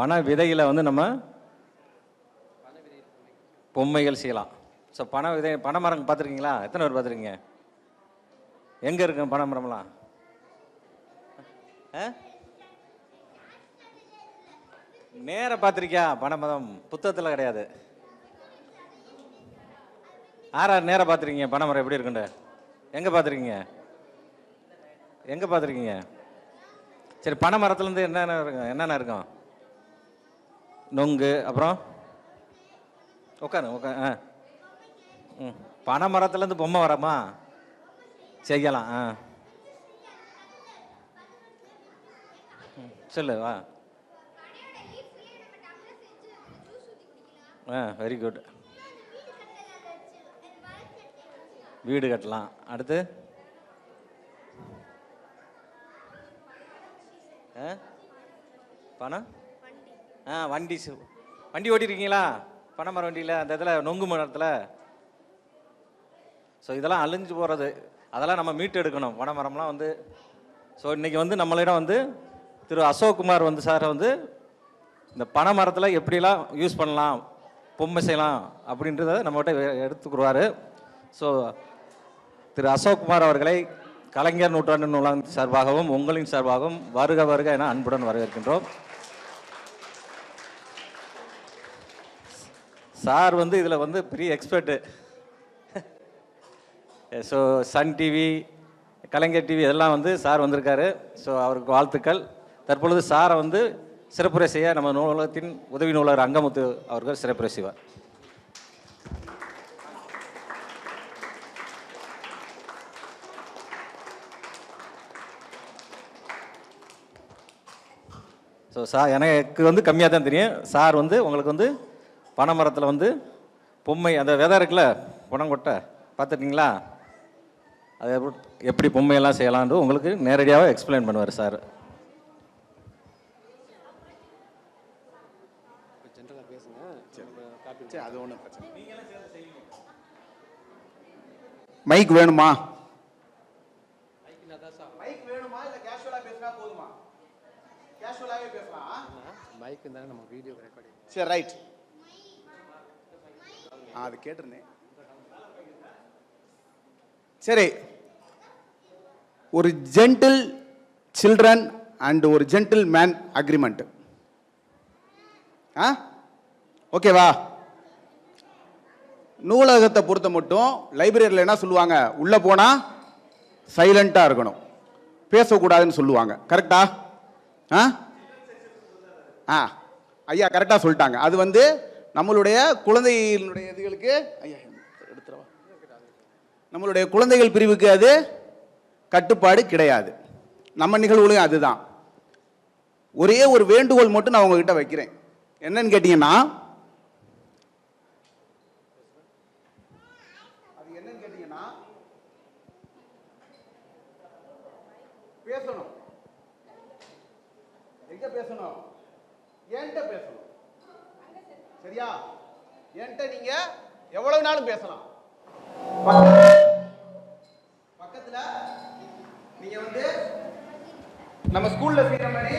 பண விதையில் வந்து நம்ம பொம்மைகள் செய்யலாம். ஸோ பனை மரம் பார்த்துருக்கீங்களா? எத்தனை பேர் பார்த்துருக்கீங்க? எங்கே இருக்கு பனை மரம்லாம்? நேர பார்த்துருக்கியா? பனை மரம் புத்தகத்தில் கிடையாது. யார் நேராக பார்த்துருக்கீங்க பனை மரம் எப்படி இருக்குண்டு? எங்கே பார்த்துருக்கீங்க? எங்கே பார்த்துருக்கீங்க? சரி, பனை மரத்துலேருந்து என்னென்ன இருக்கும்? நொங்கு, அப்புறம் உட்காரு. பனை மரத்துலேருந்து பொம்மை வரமா செய்யலாம். சொல்லு வா. Very good. வீடு கட்டலாம். அடுத்து பணம் வண்டி ஓட்டிருக்கீங்களா? பனை மரம் வண்டியில் அந்த இதில் நொங்கு மரத்தில். ஸோ இதெல்லாம் அழிஞ்சு போகிறது, அதெல்லாம் நம்ம மீட்டு எடுக்கணும். பனை மரம்லாம் வந்து ஸோ இன்றைக்கி வந்து நம்மளிடம் வந்து திரு அசோக்குமார் வந்து சாரை வந்து இந்த பனை மரத்தில் எப்படிலாம் யூஸ் பண்ணலாம், பொம்மை செய்யலாம் அப்படின்றத நம்மகிட்ட எடுத்துக்குருவார். ஸோ திரு அசோக்குமார் அவர்களை கலைஞர் நூற்றாண்டு நூலகம் சார்பாகவும் உங்களின் சார்பாகவும் வருக வருக என அன்புடன் வரவேற்கின்றோம். சார் வந்து இதில் வந்து பெரிய எக்ஸ்பர்ட்டு. ஸோ சன் டிவி, கலைஞர் டிவி இதெல்லாம் வந்து சார் வந்திருக்காரு. ஸோ அவருக்கு வாழ்த்துக்கள். தற்பொழுது சாரை வந்து சிறப்புரை செய்ய நம்ம நூலகத்தின் உதவி நூலகர் அங்கமுத்து அவர்கள் சிறப்புரை செய்வார். ஸோ சார் எனக்கு வந்து கம்மியாக தான் தெரியும். சார் வந்து உங்களுக்கு வந்து பனை மரத்தில் வந்து பொம்மை அந்த விதை இருக்குல்ல, பனங்கொட்டை பார்த்துட்டிங்களா? அது எப்படி பொம்மையெல்லாம் செய்யலான்னு உங்களுக்கு நேரடியாக எக்ஸ்பிளைன் பண்ணுவார் சார். அது ஒன்றும் பிரச்சனை. மைக் வேணுமா? மைக் வேணுமா இல்ல கேஷுவலா பேசினா போதுமா? கேஷுவலாவே பேசலாம். மைக் இருந்தா நம்ம வீடியோ ரெக்கார்டிங். சரி, ரைட். அது கேட்டிருந்தேன். சரி, ஒரு ஜென்டில் சில்ட்ரன் அண்ட் ஒரு ஜென்டில் மேன் அக்ரிமெண்ட். ஓகேவா? நூலகத்தை பொறுத்த மட்டும் லைப்ரரியில் என்ன சொல்லுவாங்க? உள்ள போனா சைலண்டா இருக்கணும், பேசக்கூடாதுன்னு சொல்லுவாங்க. கரெக்டா? ஐயா கரெக்டா சொல்லிட்டாங்க. அது வந்து நம்மளுடைய குழந்தைகளுடைய இதுகளுக்கு, ஐயா எடுத்துறவா, நம்மளுடைய குழந்தைகள் பிரிவுக்கு அது கட்டுப்பாடு கிடையாது. நம்ம நிகழ்வுலையும் அதுதான். ஒரே ஒரு வேண்டுகோள் மட்டும் நான் உங்ககிட்ட வைக்கிறேன். என்னன்னு கேட்டீங்கன்னா, பேசணும். எங்க பேசணும்? என்கிட்ட பேசணும். சரியா? என்கிட்ட நீங்க எவ்வளவு நாளும் பேசலாம். பக்கத்துல நீங்க வந்து நம்ம ஸ்கூல்ல செய்யற மாதிரி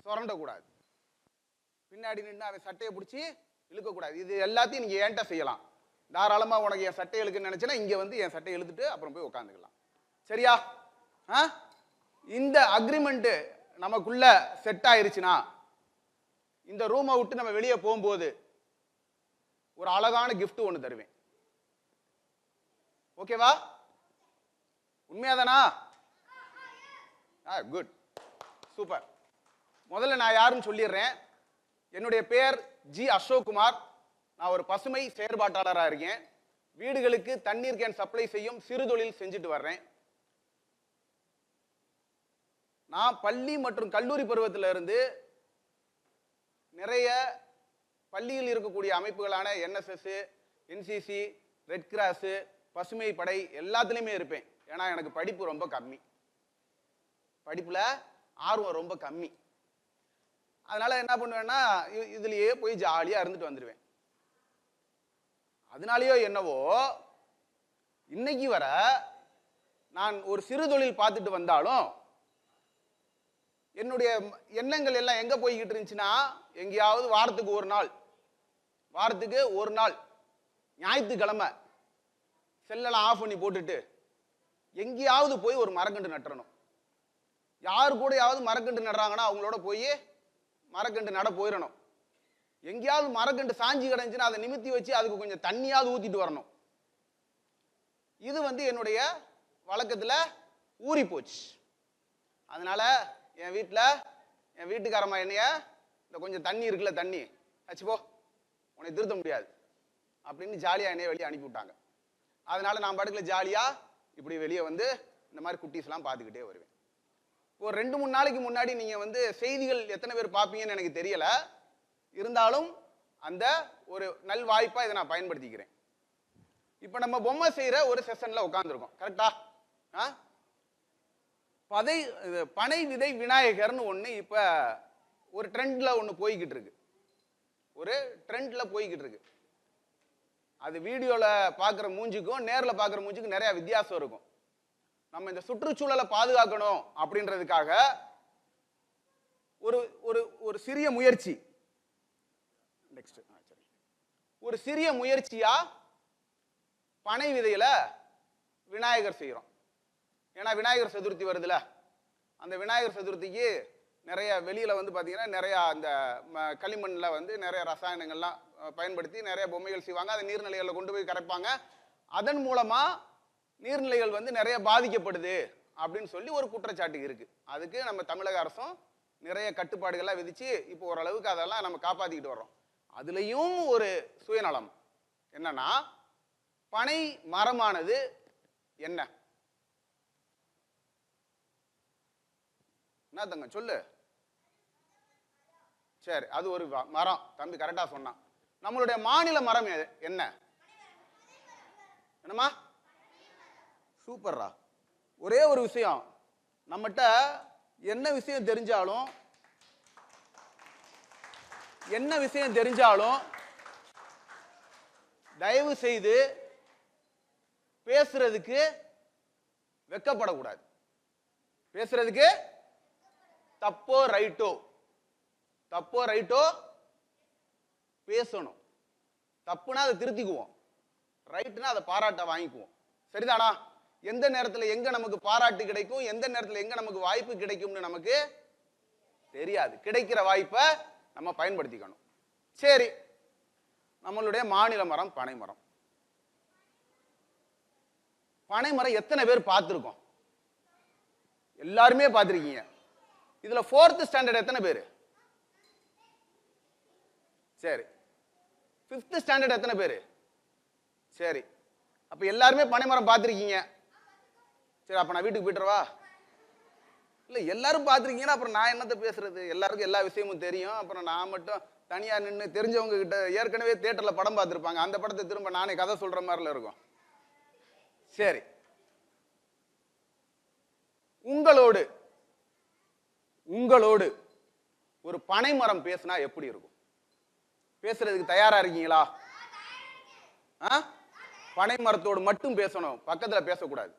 சொரண்ட கூடாது. பின்னாடி நின்று அவன் சட்டையை பிடிச்சி இழுக்க கூடாது. இது எல்லாத்தையும் நீங்க என்கிட்ட செய்யலாம். தாராளமா உனக்கு என் சட்டை இழுக்குன்னு நினைச்சேன்னா இங்க வந்து என் சட்டையை இழுத்துட்டு அப்புறம் போய் உட்காந்துக்கலாம். சரியா? இந்த அக்ரிமெண்ட் நமக்குள்ள செட் ஆயிருச்சுன்னா இந்த ரூமை விட்டு நம்ம வெளியே போகும்போது ஒரு அழகான கிஃப்ட் ஒன்று தருவேன். ஓகேவா? உண்மையாதானா? Good, super. முதல்ல நான் யாருன்னு சொல்லிடுறேன். என்னுடைய பெயர் ஜி அசோக்குமார். நான் ஒரு பசுமை செயற்பாட்டாளராக இருக்கேன். வீடுகளுக்கு தண்ணீர் கேன் சப்ளை செய்யும் சிறு தொழில் செஞ்சுட்டு வர்றேன். நான் பள்ளி மற்றும் கல்லூரி பருவத்தில் இருந்து நிறைய பள்ளியில் இருக்கக்கூடிய அமைப்புகளான NSS, NCC, ரெட் கிராஸ், பசுமை படை எல்லாத்துலேயுமே இருப்பேன். ஏன்னா எனக்கு படிப்பு ரொம்ப கம்மி, படிப்புல ஆர்வம் ரொம்ப கம்மி. அதனால என்ன பண்ணுவேன்னா இதுலயே போய் ஜாலியா இருந்துட்டு வந்துடுவேன். அதனாலயோ என்னவோ இன்னைக்கு வர நான் ஒரு சிறு தொழில் பார்த்துட்டு வந்தாலும் என்னுடைய எண்ணங்கள் எல்லாம் எங்க போய்கிட்டு இருந்துச்சுன்னா, எங்கேயாவது வாரத்துக்கு ஒரு நாள் ஞாயிற்றுக்கிழமை செல்லெல்லாம் ஆஃப் பண்ணி போட்டுட்டு எங்கேயாவது போய் ஒரு மரக்கன்று நட்டுறணும். யாரு கூடயாவது மரக்கன்று நடுறாங்கன்னா அவங்களோட போய் மரக்கன்று நட போயிடணும். எங்கேயாவது மரக்கன்று சாஞ்சி கிடந்துச்சுன்னா அதை நிமித்தி வச்சு அதுக்கு கொஞ்சம் தண்ணியாவது ஊத்திட்டு வரணும். இது என்னுடைய வழக்கத்துல ஊறி போச்சு. அதனால என் வீட்டுக்காரம்மா என்னைய இந்த கொஞ்சம் தண்ணி இருக்குல்ல, தண்ணி வச்சுப்போ, உன்னை திருத்த முடியாது அப்படின்னு ஜாலியா என்னைய வெளியே அனுப்பி விட்டாங்க. அதனால நான் பாட்டுக்குள்ள ஜாலியா இப்படி வெளியே இந்த மாதிரி குட்டீஸ் எல்லாம் பார்த்துக்கிட்டே வருவேன். ஒரு 2-3 நாளைக்கு முன்னாடி நீங்க செய்திகள் எத்தனை பேர் பார்ப்பீங்கன்னு எனக்கு தெரியல, இருந்தாலும் அந்த ஒரு நல் வாய்ப்பா இதை நான் பயன்படுத்திக்கிறேன். இப்ப நம்ம பொம்மை செய்யற ஒரு செஷன்ல உட்கார்ந்துருக்கோம், கரெக்டா? பனை விதை விநாயகர்னு ஒண்ணு இப்ப ஒரு ட்ரெண்ட்ல ஒண்ணு போய்கிட்டு இருக்கு. அது வீடியோல பாக்குற மூஞ்சிக்கும் நேர்ல பாக்குற மூஞ்சிக்கும் நிறைய வித்தியாசம் இருக்கும். நம்ம இந்த சுற்றுச்சூழலை பாதுகாக்கணும் அப்படின்றதுக்காக ஒரு ஒரு ஒரு சிறிய முயற்சி, ஒரு சிறிய முயற்சியா பனை விதையில விநாயகர் செய்யறோம். ஏன்னா விநாயகர் சதுர்த்தி வருதுல, அந்த விநாயகர் சதுர்த்திக்கு நிறைய வெளியில பாத்தீங்கன்னா நிறைய அந்த களிமண்ல நிறைய ரசாயனங்கள்லாம் பயன்படுத்தி நிறைய பொம்மைகள் செய்வாங்க. அதை நீர்நிலைகளில் கொண்டு போய் கரைப்பாங்க. அதன் மூலமா நீர்நிலைகள் நிறைய பாதிக்கப்படுது அப்படின்னு சொல்லி ஒரு குற்றச்சாட்டு இருக்கு. அதுக்கு நம்ம தமிழக அரசும் நிறைய கட்டுப்பாடுகள்லாம் விதிச்சு இப்போ ஓரளவுக்கு அதெல்லாம் நம்ம காப்பாத்திக்கிட்டு வர்றோம். அதுலயும் ஒரு சுயநலம் என்னன்னா, பனை மரமானது என்ன தங்க சொல்லு. சரி, அது ஒரு மரம். தம்பி கரெக்டா சொன்னான். நம்மளுடைய மாநில மரம் என்ன? என்னமா? சூப்பர்ரா. ஒரே ஒரு விஷயம், நம்மகிட்ட என்ன விஷயம் தெரிஞ்சாலும் தயவு செய்து பேசுறதுக்கு வெக்கப்படக்கூடாது. பேசுறதுக்கு தப்போ ரைட்டோ பேசணும். தப்புனா அதை திருத்திக்குவோம், ரைட்னா அதை பாராட்ட வாங்கிக்குவோம். சரிதானா? எந்த நேரத்தில் எங்க நமக்கு பாராட்டு கிடைக்கும், எந்த நேரத்தில் எங்க நமக்கு வாய்ப்பு கிடைக்கும்னு நமக்கு தெரியாது. கிடைக்கிற வாய்ப்பை நம்ம பயன்படுத்திக்கணும். சரி, நம்மளுடைய மாநில மரம் பனைமரம். பனைமரம் எத்தனை பேர் பார்த்திருக்கோம்? எல்லாருமே பார்த்திருக்கீங்க. இதுல 4th ஸ்டாண்டர்ட் எத்தனை பேர்? சரி. 5th ஸ்டாண்டர்ட் எத்தனை பேர்? சரி. அப்ப எல்லாருமே பனைமரம் பார்த்திருக்கீங்க. சரி, அப்ப நான் வீட்டுக்கு போயிட்டுறவா? இல்ல, எல்லாரும் பார்த்திருக்கீங்கன்னா அப்புறம் நான் என்னத்த பேசுறது? எல்லாருக்கும் எல்லா விஷயமும் தெரியும். அப்புறம் நான் மட்டும் தனியா நின்று தெரிஞ்சவங்க கிட்ட ஏற்கனவே தியேட்டர்ல படம் பார்த்திருப்பாங்க, அந்த படத்தை திரும்ப நானே கதை சொல்ற மாதிரில இருக்கும். சரி, உங்களோடு ஒரு பனை மரம் பேசினா எப்படி இருக்கும்? பேசுறதுக்கு தயாரா இருக்கீங்களா? பனை மரத்தோடு மட்டும் பேசணும், பக்கத்துல பேசக்கூடாது.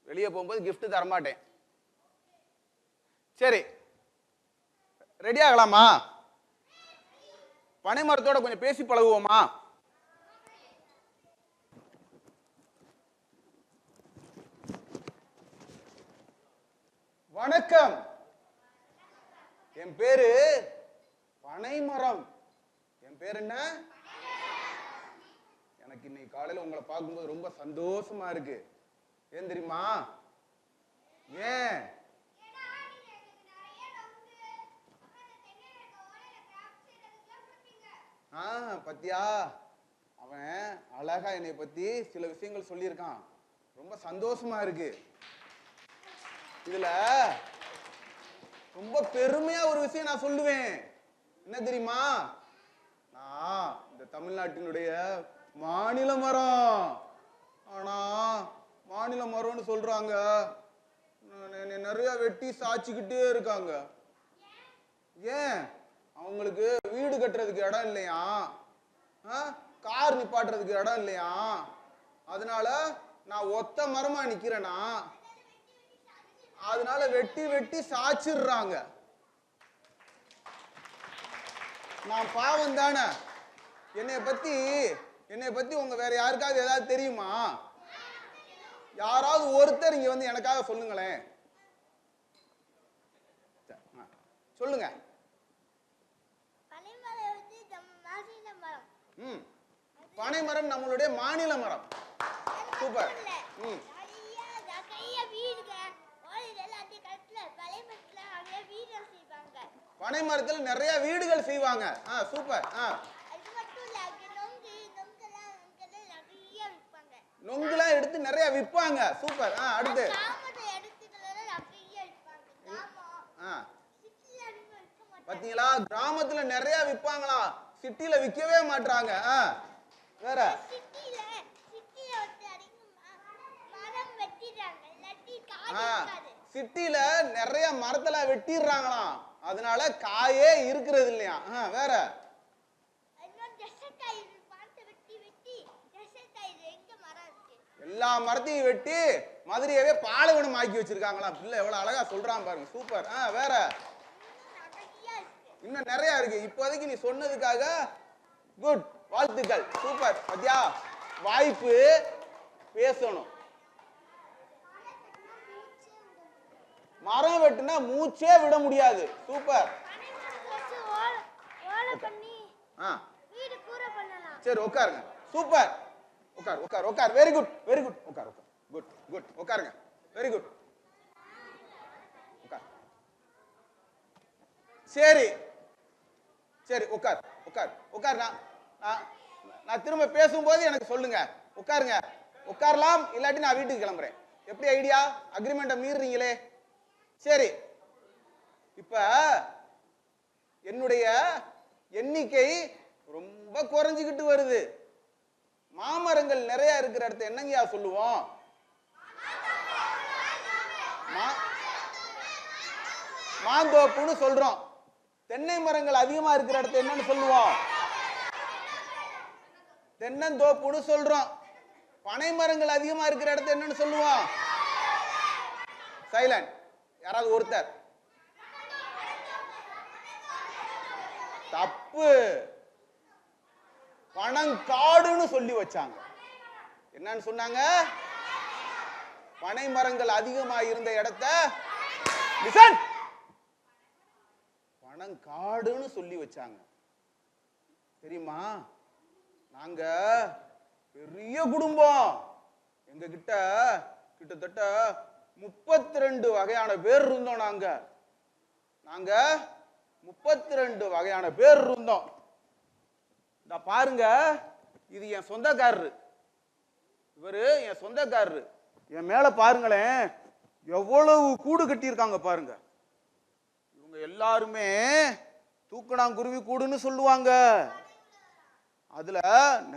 வெளியே போகும்போது gift தரமாட்டேன். சரி, ரெடி ஆகலாமா? பனை மரத்தோட கொஞ்சம் பேசி பழகுவோமா? வணக்கம், என் பேரு பனைமரம். என் பேர் என்ன? எனக்கு இன்னைக்கு காலையில உங்களை பார்க்கும்போது ரொம்ப சந்தோஷமா இருக்கு. ஏன் தெரியுமா? ஏன்? பத்தியா, அவன் அழகா என்னை பத்தி சில விஷயங்கள் சொல்லியிருக்கான். ரொம்ப சந்தோஷமா இருக்கு. இதுல ரொம்ப பெருமையா ஒரு விஷயம் நான் சொல்லுவேன். என்ன தெரியுமா? நான் இந்த தமிழ்நாட்டினுடைய மாநில மரம். ஆனா மாநில மரம்னு சொல்றாங்க, நிறைய வெட்டி சாச்சிக்கிட்டே இருக்காங்க. ஏன்? அவங்களுக்கு வீடு கட்டுறதுக்கு இடம் இல்லையா, கார் நிப்பாட்டுறதுக்கு இடம் இல்லையா, அதனால நான் ஒத்த மரமா நிக்கிறேனா, அதனால வெட்டி வெட்டி சாச்சிடுறாங்க. நான் பாவம் தானே. என்னைய பத்தி உங்க வேற யாருக்காவது ஏதாவது தெரியுமா? யாராவது ஒருத்தர் இங்க வந்து எனக்காக சொல்லுங்களேன். சொல்லுங்க. பனைமரம் நம்மளுடைய மாநில மரம். சூப்பர். பனைமரத்தில் நிறைய வீடுகள் செய்வாங்க. சூப்பர். நொங்குலாம் எடுத்து நிறைய விற்பாங்க. சூப்பர். அடுத்து பாத்தீங்களா, கிராமத்துல நிறைய விற்பாங்களா, சிட்டில விற்கவே மாட்டாங்க. வேற சிட்டில நிறைய மரத்துல வெட்டிடுறாங்களாம், அதனால காயே இருக்கிறது இல்லையா. வேற எல்லா மரத்தையும் வெட்டி மதுரையவே பாலைவனம் ஆக்கி வச்சிருக்காங்களாம். பிள்ளை எவ்வளவு அழகா சொல்றான் பாருங்க. சூப்பர். வேற இன்னும் நிறைய இருக்கு. இப்போதைக்கு நீ சொன்னதுக்காக குட், வாழ்த்துக்கள். சூப்பர். பத்தியா, வாய்ப்பு பேசணும். மரம் வெட்டுனா மூச்சே விட முடியாது. சூப்பர். சரி உட்காருங்க. சூப்பர். உட்கார் உட்கார் உட்கார். Very good very good. உட்கார் உட்கார். Good good. உட்காருங்க. Very good. உட்கார். சரி சரி உட்கார் உட்கார் உட்கார். நான் திரும்ப பேசும்போது எனக்கு சொல்லுங்க. உட்காருங்க. உட்காரலாம், இல்லாட்டி நான் வீட்டுக்கு கிளம்புறேன். எப்படி ஐடியா? அக்ரிமெண்ட்டை மீறுறீங்களே. சரி, இப்ப என்னுடைய எண்ணிக்கை ரொம்ப குறைஞ்சிக்கிட்டு வருது. மாமரங்கள் நிறைய இருக்கிற இடத்த என்னங்கயா சொல்லுவோம்? மாந்தோப்புன்னு சொல்றோம். தென்னை மரங்கள் அதிகமா இருக்கிற இடத்த என்னன்னு சொல்லுவோம்? தென்னந்தோப்புன்னு சொல்றோம். பனை மரங்கள் அதிகமா இருக்கிற இடத்த என்னன்னு சொல்லுவோம்? சைலண்ட். யாராவது ஒருத்தர். தப்பு. பனங்காடுன்னு சொல்லி வச்சாங்க. என்னன்னு சொன்னாங்க? பனை மரங்கள் அதிகமா இருந்த இடத்த பனங்காடுன்னு சொல்லி வச்சாங்க. தெரியுமா, நாங்க பெரிய குடும்பம். எங்க கிட்டத்தட்ட 32 வகையான பேர் இருந்தோம். நாங்க 32 வகையான பேர் இருந்தோம். இந்த பாருங்க, இது என் சொந்தக்காரரு. இவரு என் சொந்தக்காரரு. என் மேல பாருங்களேன், எவ்வளவு கூடு கட்டியிருக்காங்க பாருங்க. இவங்க எல்லாருமே தூக்கணாங்குருவி கூடுன்னு சொல்லுவாங்க. அதுல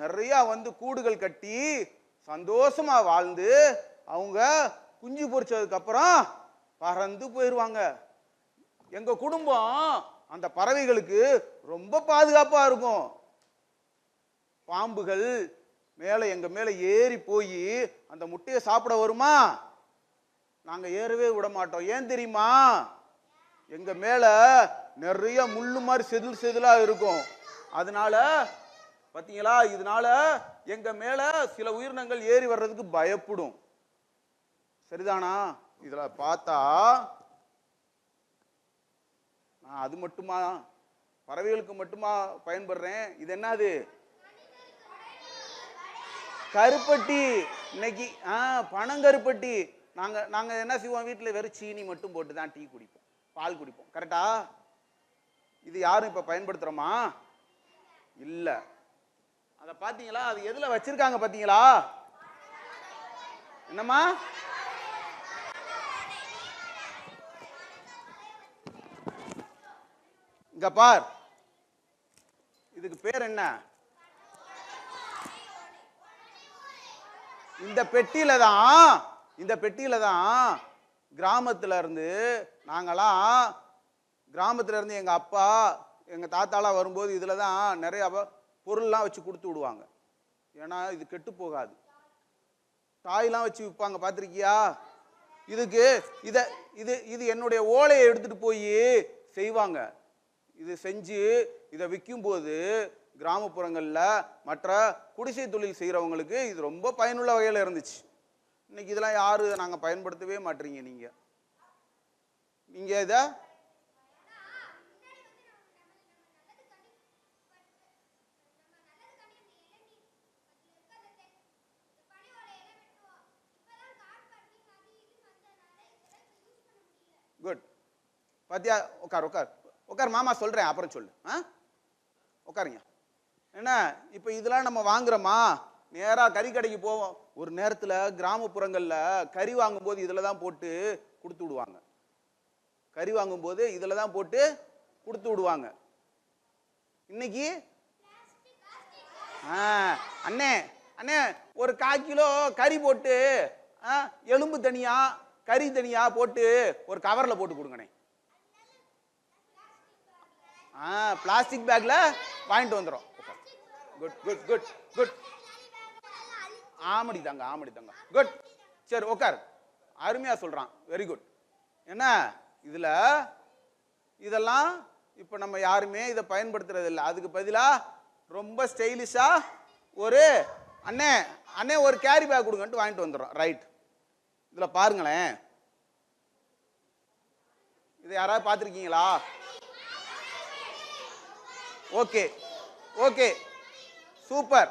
நிறைய வந்து கூடுகள் கட்டி சந்தோஷமா வாழ்ந்து அவங்க குஞ்சு பொரிச்சதுக்கு அப்புறம் பறந்து போயிருவாங்க. எங்க குடும்பம் அந்த பறவைகளுக்கு ரொம்ப பாதுகாப்பா இருக்கும். பாம்புகள் எங்க மேல ஏறி போய் அந்த முட்டையை சாப்பிட வருமா? நாங்க ஏறவே விட மாட்டோம். ஏன் தெரியுமா? எங்க மேல நிறைய முள்ளு மாதிரி செதில் செதிலா இருக்கும். அதனால பாத்தீங்களா, இதனால எங்க மேல சில உயிரினங்கள் ஏறி வர்றதுக்கு பயப்படும். சரிதானா? இதுல பார்த்தா நான் அது மட்டுமா, பறவைகளுக்கு மட்டுமா பயன்படுறேன்? இது என்னது? கருப்பட்டி. இன்னைக்கு பனங்கருப்பட்டி. நாங்க என்ன செய்வோம்? வீட்டில் வெறும் சீனி மட்டும் போட்டு தான் டீ குடிப்போம், பால் குடிப்போம். கரெக்டா? இது யாரும் இப்ப பயன்படுத்துறோமா? இல்ல. அத பாத்தீங்களா? அது எதுல வச்சிருக்காங்க பாத்தீங்களா? என்னம்மா? இங்க பார், இதுக்கு பேர் என்ன? இந்த பெட்டியில தான் கிராமத்துல இருந்து எங்க அப்பா எங்க தாத்தாலாம் வரும்போது இதுல தான் நிறைய பொருள்லாம் வச்சு கொடுத்து விடுவாங்க. ஏன்னா இது கெட்டு போகாது. டாய்லாம் வச்சு விற்பாங்க, பார்த்துருக்கியா? இதுக்கு இது என்னுடைய ஓலையை எடுத்துட்டு போய் செய்வாங்க. இது செஞ்சு இதை விற்கும்போது கிராமப்புறங்களில் மற்ற குடிசை தொழில் செய்கிறவங்களுக்கு இது ரொம்ப பயனுள்ள வகையில் இருந்துச்சு. இன்னைக்கு இதெல்லாம் யாரும் நாங்கள் பயன்படுத்தவே மாட்டீங்க. நீங்கள் இதை குட் பாத்தியா? உட்கார் மாமா சொல்கிறேன், அப்புறம் சொல்லு. உட்காருங்க. என்ன இப்போ இதெல்லாம் நம்ம வாங்குறோமா? நேராக கறி கடைக்கு போவோம். ஒரு நேரத்தில் கிராமப்புறங்களில் கறி வாங்கும்போது இதில் தான் போட்டு கொடுத்து விடுவாங்க. கறி வாங்கும்போது இதில் தான் போட்டு கொடுத்து விடுவாங்க. இன்னைக்கு அண்ணே அண்ணே ஒரு 1/4 கிலோ கறி போட்டு எலும்பு தனியா கறி தனியா போட்டு ஒரு கவரில் போட்டு கொடுங்கண்ணே. பிளாஸ்டிக் பேக்ல வாங்கிட்டு வந்துடும். Good good good good. ஆமடி தாங்க குட். சரி உட்கார். அருமையா சொல்றான், வெரி குட். என்ன இதெல்லாம் இப்போ நம்ம யாருமே இதை பயன்படுத்துறது இல்லை. அதுக்கு பதிலாக ரொம்ப ஸ்டைலிஷா ஒரு அண்ணே ஒரு கேரி பேக் கொடுங்கன்ட்டு வாங்கிட்டு வந்துடுறோம். ரைட். இதில் பாருங்களேன், இதை யாராவது பார்த்துருக்கீங்களா? Okay okay super.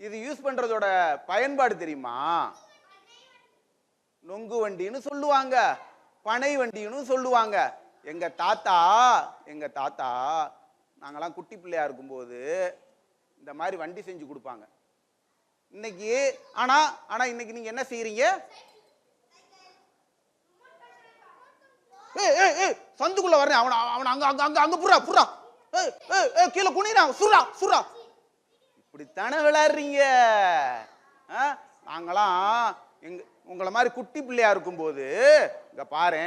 இது யூஸ் பண்றதோட பயன்பாடு தெரியுமா? நொங்கு வண்டின்னு சொல்லுவாங்க, பனை வண்டின்னு சொல்லுவாங்க. எங்க தாத்தா நாங்கெல்லாம் குட்டி பிள்ளையா இருக்கும்போது இந்த மாதிரி வண்டி செஞ்சு கொடுப்பாங்க. இன்னைக்கு ஆனா இன்னைக்கு நீங்க என்ன செய்யறீங்க? சந்துக்குள்ள வரேன், அவன் அங்க புறா கீழே குனிறான், சுறா. இப்படித்தானே விளையாடுறீங்க. நாங்களாம் உங்களை மாதிரி குட்டி பிள்ளையா இருக்கும்போது இங்க பாரு,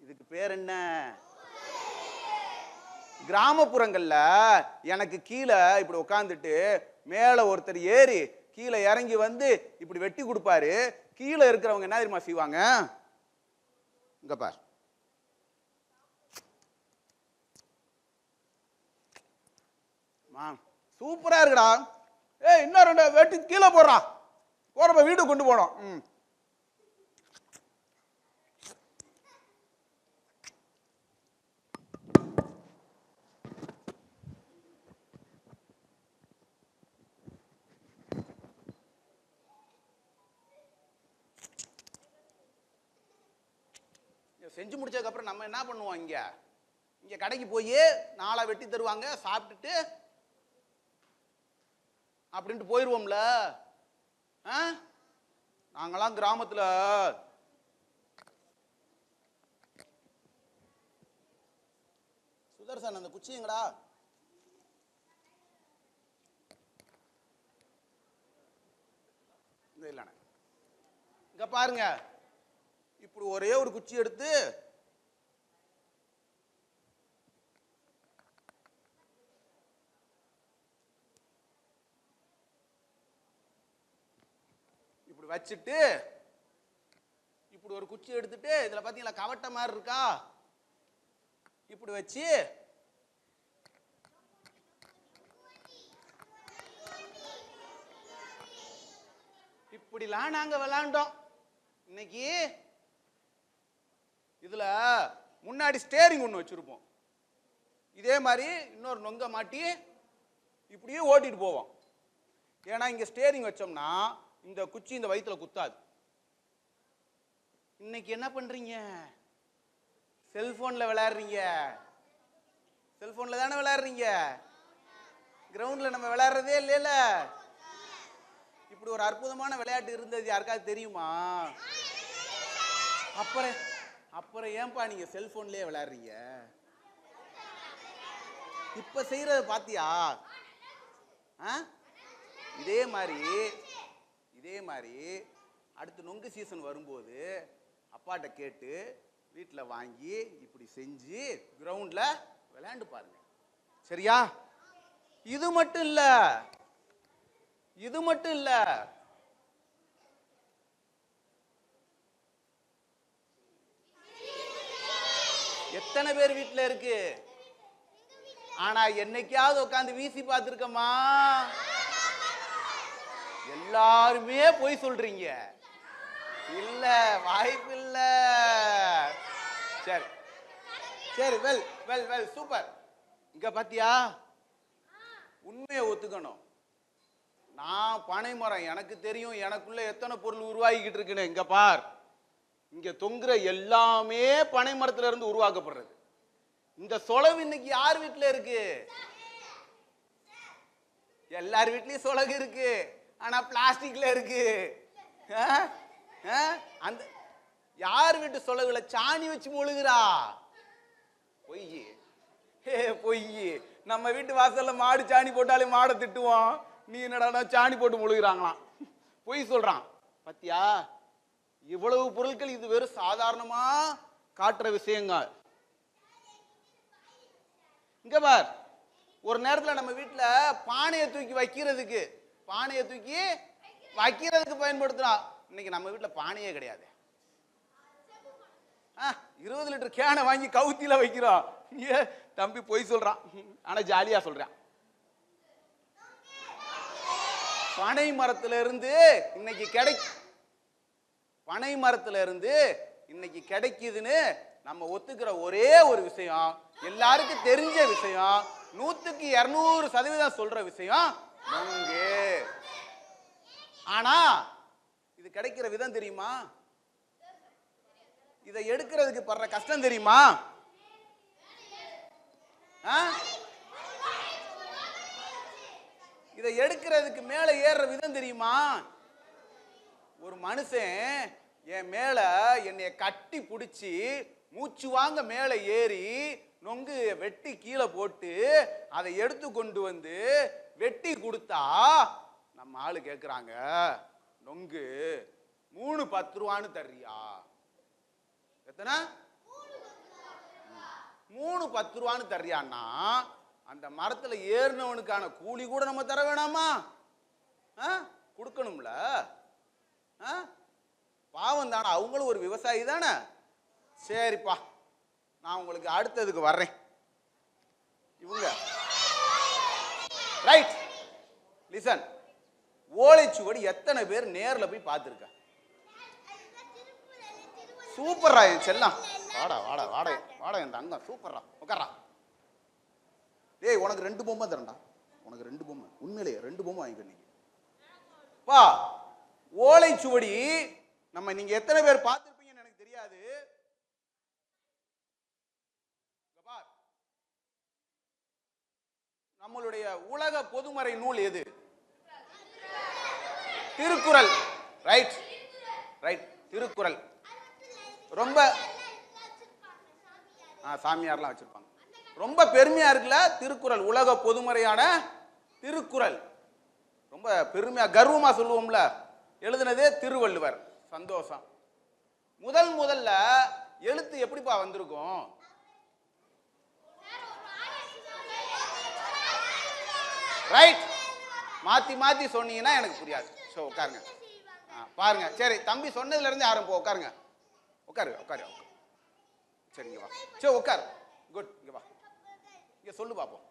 இதுக்கு பேர் என்ன? கிராமப்புறங்கள்ல எனக்கு கீழே இப்படி உட்காந்துட்டு மேல ஒருத்தர் ஏறி கீழே இறங்கி வந்து இப்படி வெட்டி கொடுப்பாரு. கீழே இருக்கிறவங்க என்ன தெரியுமா செய்வாங்க? இங்க பார், சூப்பரா இருக்குடா, இன்னும் 2 வெட்டி கீழே போடுறா, போறப்ப வீடு கொண்டு போனோம். செஞ்சு முடிச்சதுக்கு அப்புறம் நம்ம என்ன பண்ணுவோம்? இங்க கடைக்கு போய் 4 வெட்டி தருவாங்க, சாப்பிட்டுட்டு அப்படின்ட்டு போயிடுவோம்ல. நாங்களாம் கிராமத்துல சுதர்சன் அந்த குச்சிங்கடா, இல்லைண்ணே இங்க பாருங்க, இப்படி ஒரே ஒரு குச்சி எடுத்து இப்படி வச்சுட்டு இப்படி ஒரு குச்சி எடுத்துட்டு இதுல பாத்தீங்களா கவட்ட மாதிரி இருக்கா, இப்படி வச்சு இப்படிலாம் நாங்க விளையாண்டோம். இன்னைக்கு இதுல முன்னாடி ஸ்டேரிங் ஒன்று வச்சிருப்போம். இதே மாதிரி இன்னொரு நொங்க மாட்டி இப்படியே ஓட்டிட்டு போவோம். ஏன்னா இங்க ஸ்டேரிங் வச்சோம்னா இந்த குச்சி இந்த வயிற்றுல குத்தாது. இன்னைக்கு என்ன பண்றீங்க? செல்போன்ல விளையாடுறீங்க. செல்போன்ல தானே விளையாடுறீங்க, கிரவுண்ட்ல நம்ம விளையாடுறதே இல்லையில. இப்படி ஒரு அற்புதமான விளையாட்டு இருந்தது யாருக்காவது தெரியுமா? அப்புறம் ஏன்பா நீங்க செல்போன்லயே விளையாடுறீங்க? இப்ப செய்யறத பாத்தியா? இதே மாதிரி அடுத்து நொங்கு சீசன் வரும்போது அப்பாட்ட கேட்டு வீட்டில் வாங்கி இப்படி செஞ்சு கிரவுண்ட்ல விளையாண்டு பாருங்க. சரியா? இது மட்டும் இல்ல, இது மட்டும் இல்ல, எத்தனை பேர் வீட்டுல இருக்கு? ஆனா என்னைக்காவது உட்காந்து வீசி பார்த்திருக்கமா? எல்லாருமே பொய் சொல்றீங்க. இல்ல, வாய்ப்பு இல்ல. சரி சரி, வெல் வெல் வெல், சூப்பர். இங்க பாத்தியா, உண்மையை ஒத்துக்கணும். நான் பனை மரம், எனக்கு தெரியும் எனக்குள்ள எத்தனை பொருள் உருவாகிக்கிட்டு இருக்குன்னு. இங்க பார், இங்க தொங்குற எல்லாமே பனை மரத்துல இருந்து உருவாக்கப்படுறது. இந்த சொலவு இன்னைக்கு யார் வீட்டுல இருக்கு? எல்லார் வீட்லயும் சொலகு இருக்கு, ஆனா பிளாஸ்டிக்ல இருக்கு. அந்த யார் வீட்டு சொலகுல சாணி வச்சு மொழுகுறா? பொய், பொய். நம்ம வீட்டு வாசல்ல மாடு சாணி போட்டாலே மாடை திட்டுவோம், நீ என்னடா சாணி போட்டு முழுகிறாங்களாம். பொய் சொல்றான். பத்தியா, இவ்வளவு பொருட்கள், இது வெறும் சாதாரணமா காட்டுற விஷயங்க. இங்க பார், ஒரு நேரத்துல நம்ம வீட்டுல பானையை தூக்கி வைக்கிறதுக்கு பயன்படுத்துறோம். இன்னைக்கு நம்ம வீட்டுல பானையே கிடையாது. 20 லிட்டர் கேனை வாங்கி கவுத்தில வைக்கிறோம். தம்பி பொய் சொல்றான், ஆனா ஜாலியா சொல்றான். பனை மரத்துல இருந்து இன்னைக்கு கிடைக்குதுன்னு நம்ம ஒத்துக்கிற ஒரே ஒரு விஷயம், எல்லாருக்கும் தெரிஞ்ச விஷயம், 100க்கு 200% சொல்ற விஷயம் நொங்கு. ஆனா இது கிடைக்கிற விதம் தெரியுமா? இதை எடுக்கிறதுக்கு படுற கஷ்டம் தெரியுமா? இதை எடுக்கிறதுக்கு மேல ஏறுற விதம் தெரியுமா? ஒரு மனுஷன் என் மேல என்னைய கட்டி பிடிச்சி மூச்சு வாங்க மேல ஏறி நொங்கு வெட்டி கீழே போட்டு அதை எடுத்து கொண்டு வந்து வெட்டி கொடுத்தா நம்ம ஆளு கேட்குறாங்க, நொங்கு 3 10 ரூபான்னு தர்றியா? எத்தனை? 3 10 ரூபான்னு தர்றியான்னா அந்த மரத்துல ஏறினவனுக்கான கூலி கூட நம்ம தர வேணாமா? கொடுக்கணும்ல. பாவம் தானே, அவங்களும் ஒரு விவசாயி தானே. சரிப்பா, நான் உங்களுக்கு அடுத்ததுக்கு வர்றேன். இவங்க ரைட், லிசன். ஓலைச்சுவடி எத்தனை பேர் நேர்ல போய் பார்த்துருக்க? சூப்பர்ரா என் செல்லம், வாடா வாடா வாடா வாடா என் தங்கம், சூப்பர்ரா, உட்கார்றா. ஏய், உனக்கு 2 பொம்மை தரேன்டா, உனக்கு 2 பொம்மை, உண்மையிலேயே 2 பொம்மை வாங்கிக்க நீங்க. பா, ஓலைச்சுவடி நம்ம நீங்க எத்தனை பேர் பார்த்திருப்பீங்கன்னு எனக்கு தெரியாது. நம்மளுடைய உலக பொதுமறை நூல் எது? திருக்குறள். Right right, Thirukkural. ரொம்ப சாமியார்லாம் வச்சிருப்பாங்க. ரொம்ப பெருமையா இருக்குல்ல திருக்குறள், உலக பொதுமறையான திருக்குறள். ரொம்ப பெருமையா கர்வமா சொல்லுவோம்ல. எழுதுனதே திருவள்ளுவர். சந்தோஷம். முதல்ல எழுத்து எப்படிப்பா வந்திருக்கும்? ரைட், மாத்தி மாத்தி சொன்னீங்கன்னா எனக்கு புரியாது. ஸோ உட்காருங்க, பாருங்க. சரி, தம்பி சொன்னதுல இருந்து ஆரம்பம். உட்காருங்க, உட்காரு உட்காரு. சரி, இங்க வா. சரி உட்காரு. குட், இங்க வா. இங்க சொல்லு பாப்போம்.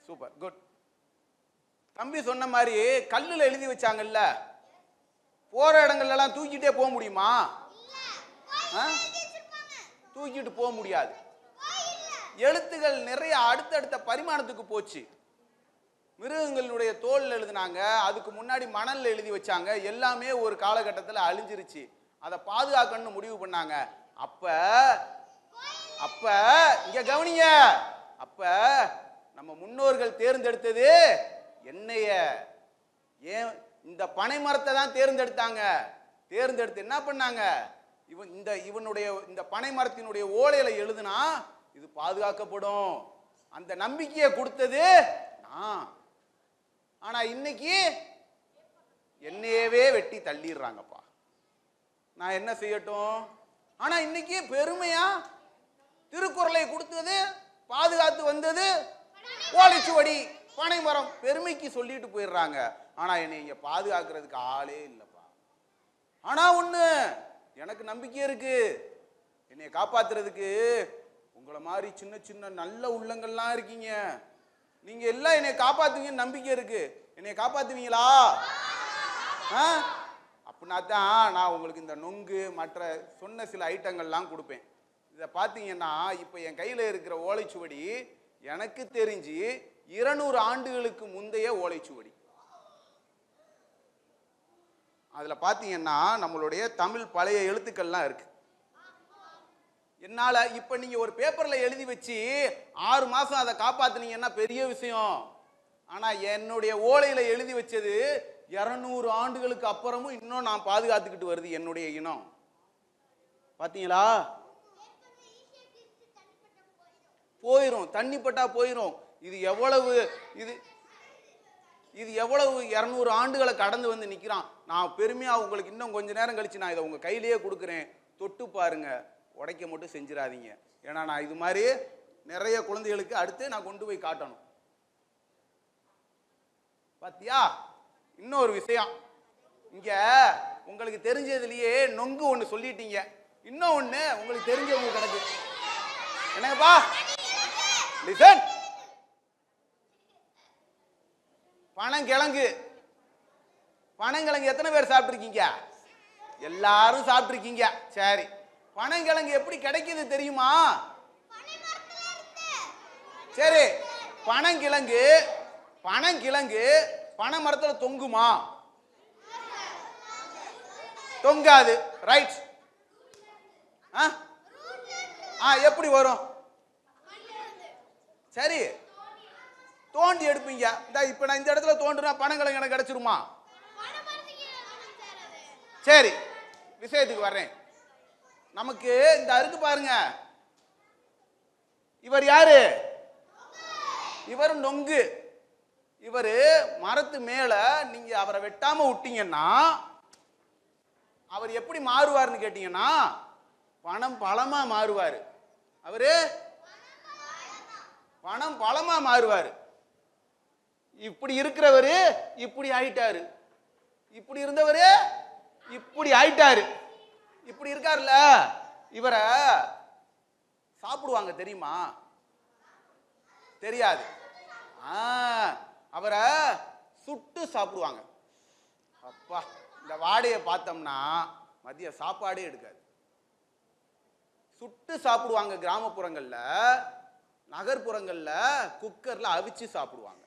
Super, good. தம்பி சொன்ன மாதிரி கல்லுல எழுதி வச்சாங்கல்ல, போற இடங்கள்ல எல்லாம் தூக்கிட்டே போக முடியுமா? தூக்கிட்டு போக முடியாது. எழுத்துகள் நிறைய அடுத்தடுத்த பரிமாணத்துக்கு போச்சு. மிருகங்களுடைய தோல்ல எழுதினாங்க, அதுக்கு முன்னாடி மணல்ல எழுதி வச்சாங்க. எல்லாமே ஒரு காலகட்டத்தில் அழிஞ்சிருச்சு. அதை பாதுகாக்கணும்னு முடிவு பண்ணாங்க. அப்ப இங்க கவனிங்க, அப்ப நம்ம முன்னோர்கள் தேர்ந்தெடுத்தது என்னைய, ஏன் இந்த பனை மரத்தை தான் தேர்ந்தெடுத்தாங்க. தேர்ந்தெடுத்து என்ன பண்ணாங்க, இவனுடைய இந்த பனை மரத்தினுடைய ஓலையில எழுதுனா இது பாதுகாக்கப்படும், அந்த நம்பிக்கையை கொடுத்தது நான். ஆனா இன்னைக்கு என்னையவே வெட்டி தள்ளிடுறாங்கப்பா. நான் என்ன செய்யட்டும்? ஆனா இன்னைக்கு பெருமையா திருக்குறளை கொடுத்தது, பாதுகாத்து வந்தது ஓலைச்சுவடி, பனைமரம். பெருமைக்கு சொல்லிட்டு போயிடுறாங்க. ஆனா என்னை இங்க பாதுகாக்கிறதுக்கு ஆளே இல்லப்பா. ஆனா ஒண்ணு, எனக்கு நம்பிக்கை இருக்கு. என்னை காப்பாத்துறதுக்கு உங்களை மாதிரி சின்ன சின்ன நல்ல உள்ளங்கள்லாம் இருக்கீங்க. நீங்க எல்லாம் என்னை காப்பாத்துவீங்கன்னு நம்பிக்கை இருக்கு. என்னை காப்பாத்துவீங்களா? அப்படின்னா தான் நான் உங்களுக்கு இந்த நொங்கு மற்ற சொன்ன சில ஐட்டங்கள்லாம் கொடுப்பேன். இதை பார்த்தீங்கன்னா இப்போ என் கையில் இருக்கிற ஓலைச்சுவடி எனக்கு தெரிஞ்சு 200 ஆண்டுகளுக்கு முந்தைய ஓலைச்சுவடி. அதில் பார்த்தீங்கன்னா நம்மளுடைய தமிழ் பழைய எழுத்துக்கள்லாம் இருக்கு. என்னால் இப்போ நீங்கள் ஒரு பேப்பரில் எழுதி வச்சு 6 மாதம் அதை காப்பாற்றினீங்கன்னா பெரிய விஷயம். ஆனால் என்னுடைய ஓலையில் எழுதி வச்சது 200 ஆண்டுகளுக்கு அப்புறமும் இன்னும் நான் பாதுகாத்துக்கிட்டு வருது என்னுடைய இனம். பார்த்தீங்களா? போயிரும், தண்ணி பட்டா போயிரும். இது எவ்வளவு இது எவ்வளவு 200 ஆண்டுகளை கடந்து வந்து நிற்கிறான். நான் பெருமையாக உங்களுக்கு இன்னும் கொஞ்ச நேரம் கழிச்சு நான் இதை உங்கள் கையிலேயே கொடுக்குறேன், தொட்டு பாருங்க. உடைக்க மட்டும் செஞ்சிடாதீங்க. ஏன்னா நான் இது மாதிரி நிறைய குழந்தைகளுக்கு அடுத்து நான் கொண்டு போய் காட்டணும். பாத்தியா? இன்னொரு விஷயம், இங்க உங்களுக்கு தெரிஞ்சதுலயே நொங்கு ஒண்ணு சொல்லிட்டீங்க. இன்னும் ஒண்ணு உங்களுக்கு தெரிஞ்சவங்க கிடக்கு. என்னங்கப்பா? லிசன். பனங்கிழங்கு. பனங்கிழங்கு எத்தனை பேர் சாப்பிட்டுருக்கீங்க? எல்லாரும் சாப்பிட்டுருக்கீங்க. சரி, பனங்கிழங்கு எப்படி கிடைக்குது தெரியுமா? சரி, பனங்கிழங்கு பனை மரத்துல தொங்குமா? தொங்காது. ரைட். எப்படி வரும்? சரி, தோண்டி எடுப்பீங்க. இப்ப நான் இந்த இடத்துல தோண்டுனா பனங்கிழங்கு எனக்கு கிடைச்சிருமா? சரி, விஷயத்துக்கு வர்றேன். நமக்கு இந்த அருக்கு பாருங்க, இவர் யாரு? இவர் நொங்கு. இவர் மரத்து மேல நீங்க அவரை வெட்டாம விட்டீங்கன்னா அவர் எப்படி மாறுவார்னு கேட்டீங்கன்னா பணம் பழமா மாறுவாரு. அவரு பணம் பழமா மாறுவாரு. இப்படி இருக்கிறவரு இப்படி ஆயிட்டாரு, இப்படி இருந்தவரு இப்படி ஆயிட்டாரு. இப்படி இருக்காருல்ல, இவரை சாப்பிடுவாங்க தெரியுமா? தெரியாது. அவரை சுட்டு சாப்பிடுவாங்க. அப்பா, இந்த வாடையை பார்த்தோம்னா மதிய சாப்பாடே எடுக்காது. சுட்டு சாப்பிடுவாங்க. கிராமப்புறங்கள்ல, நகர்ப்புறங்கள்ல குக்கர்ல அவிச்சு சாப்பிடுவாங்க.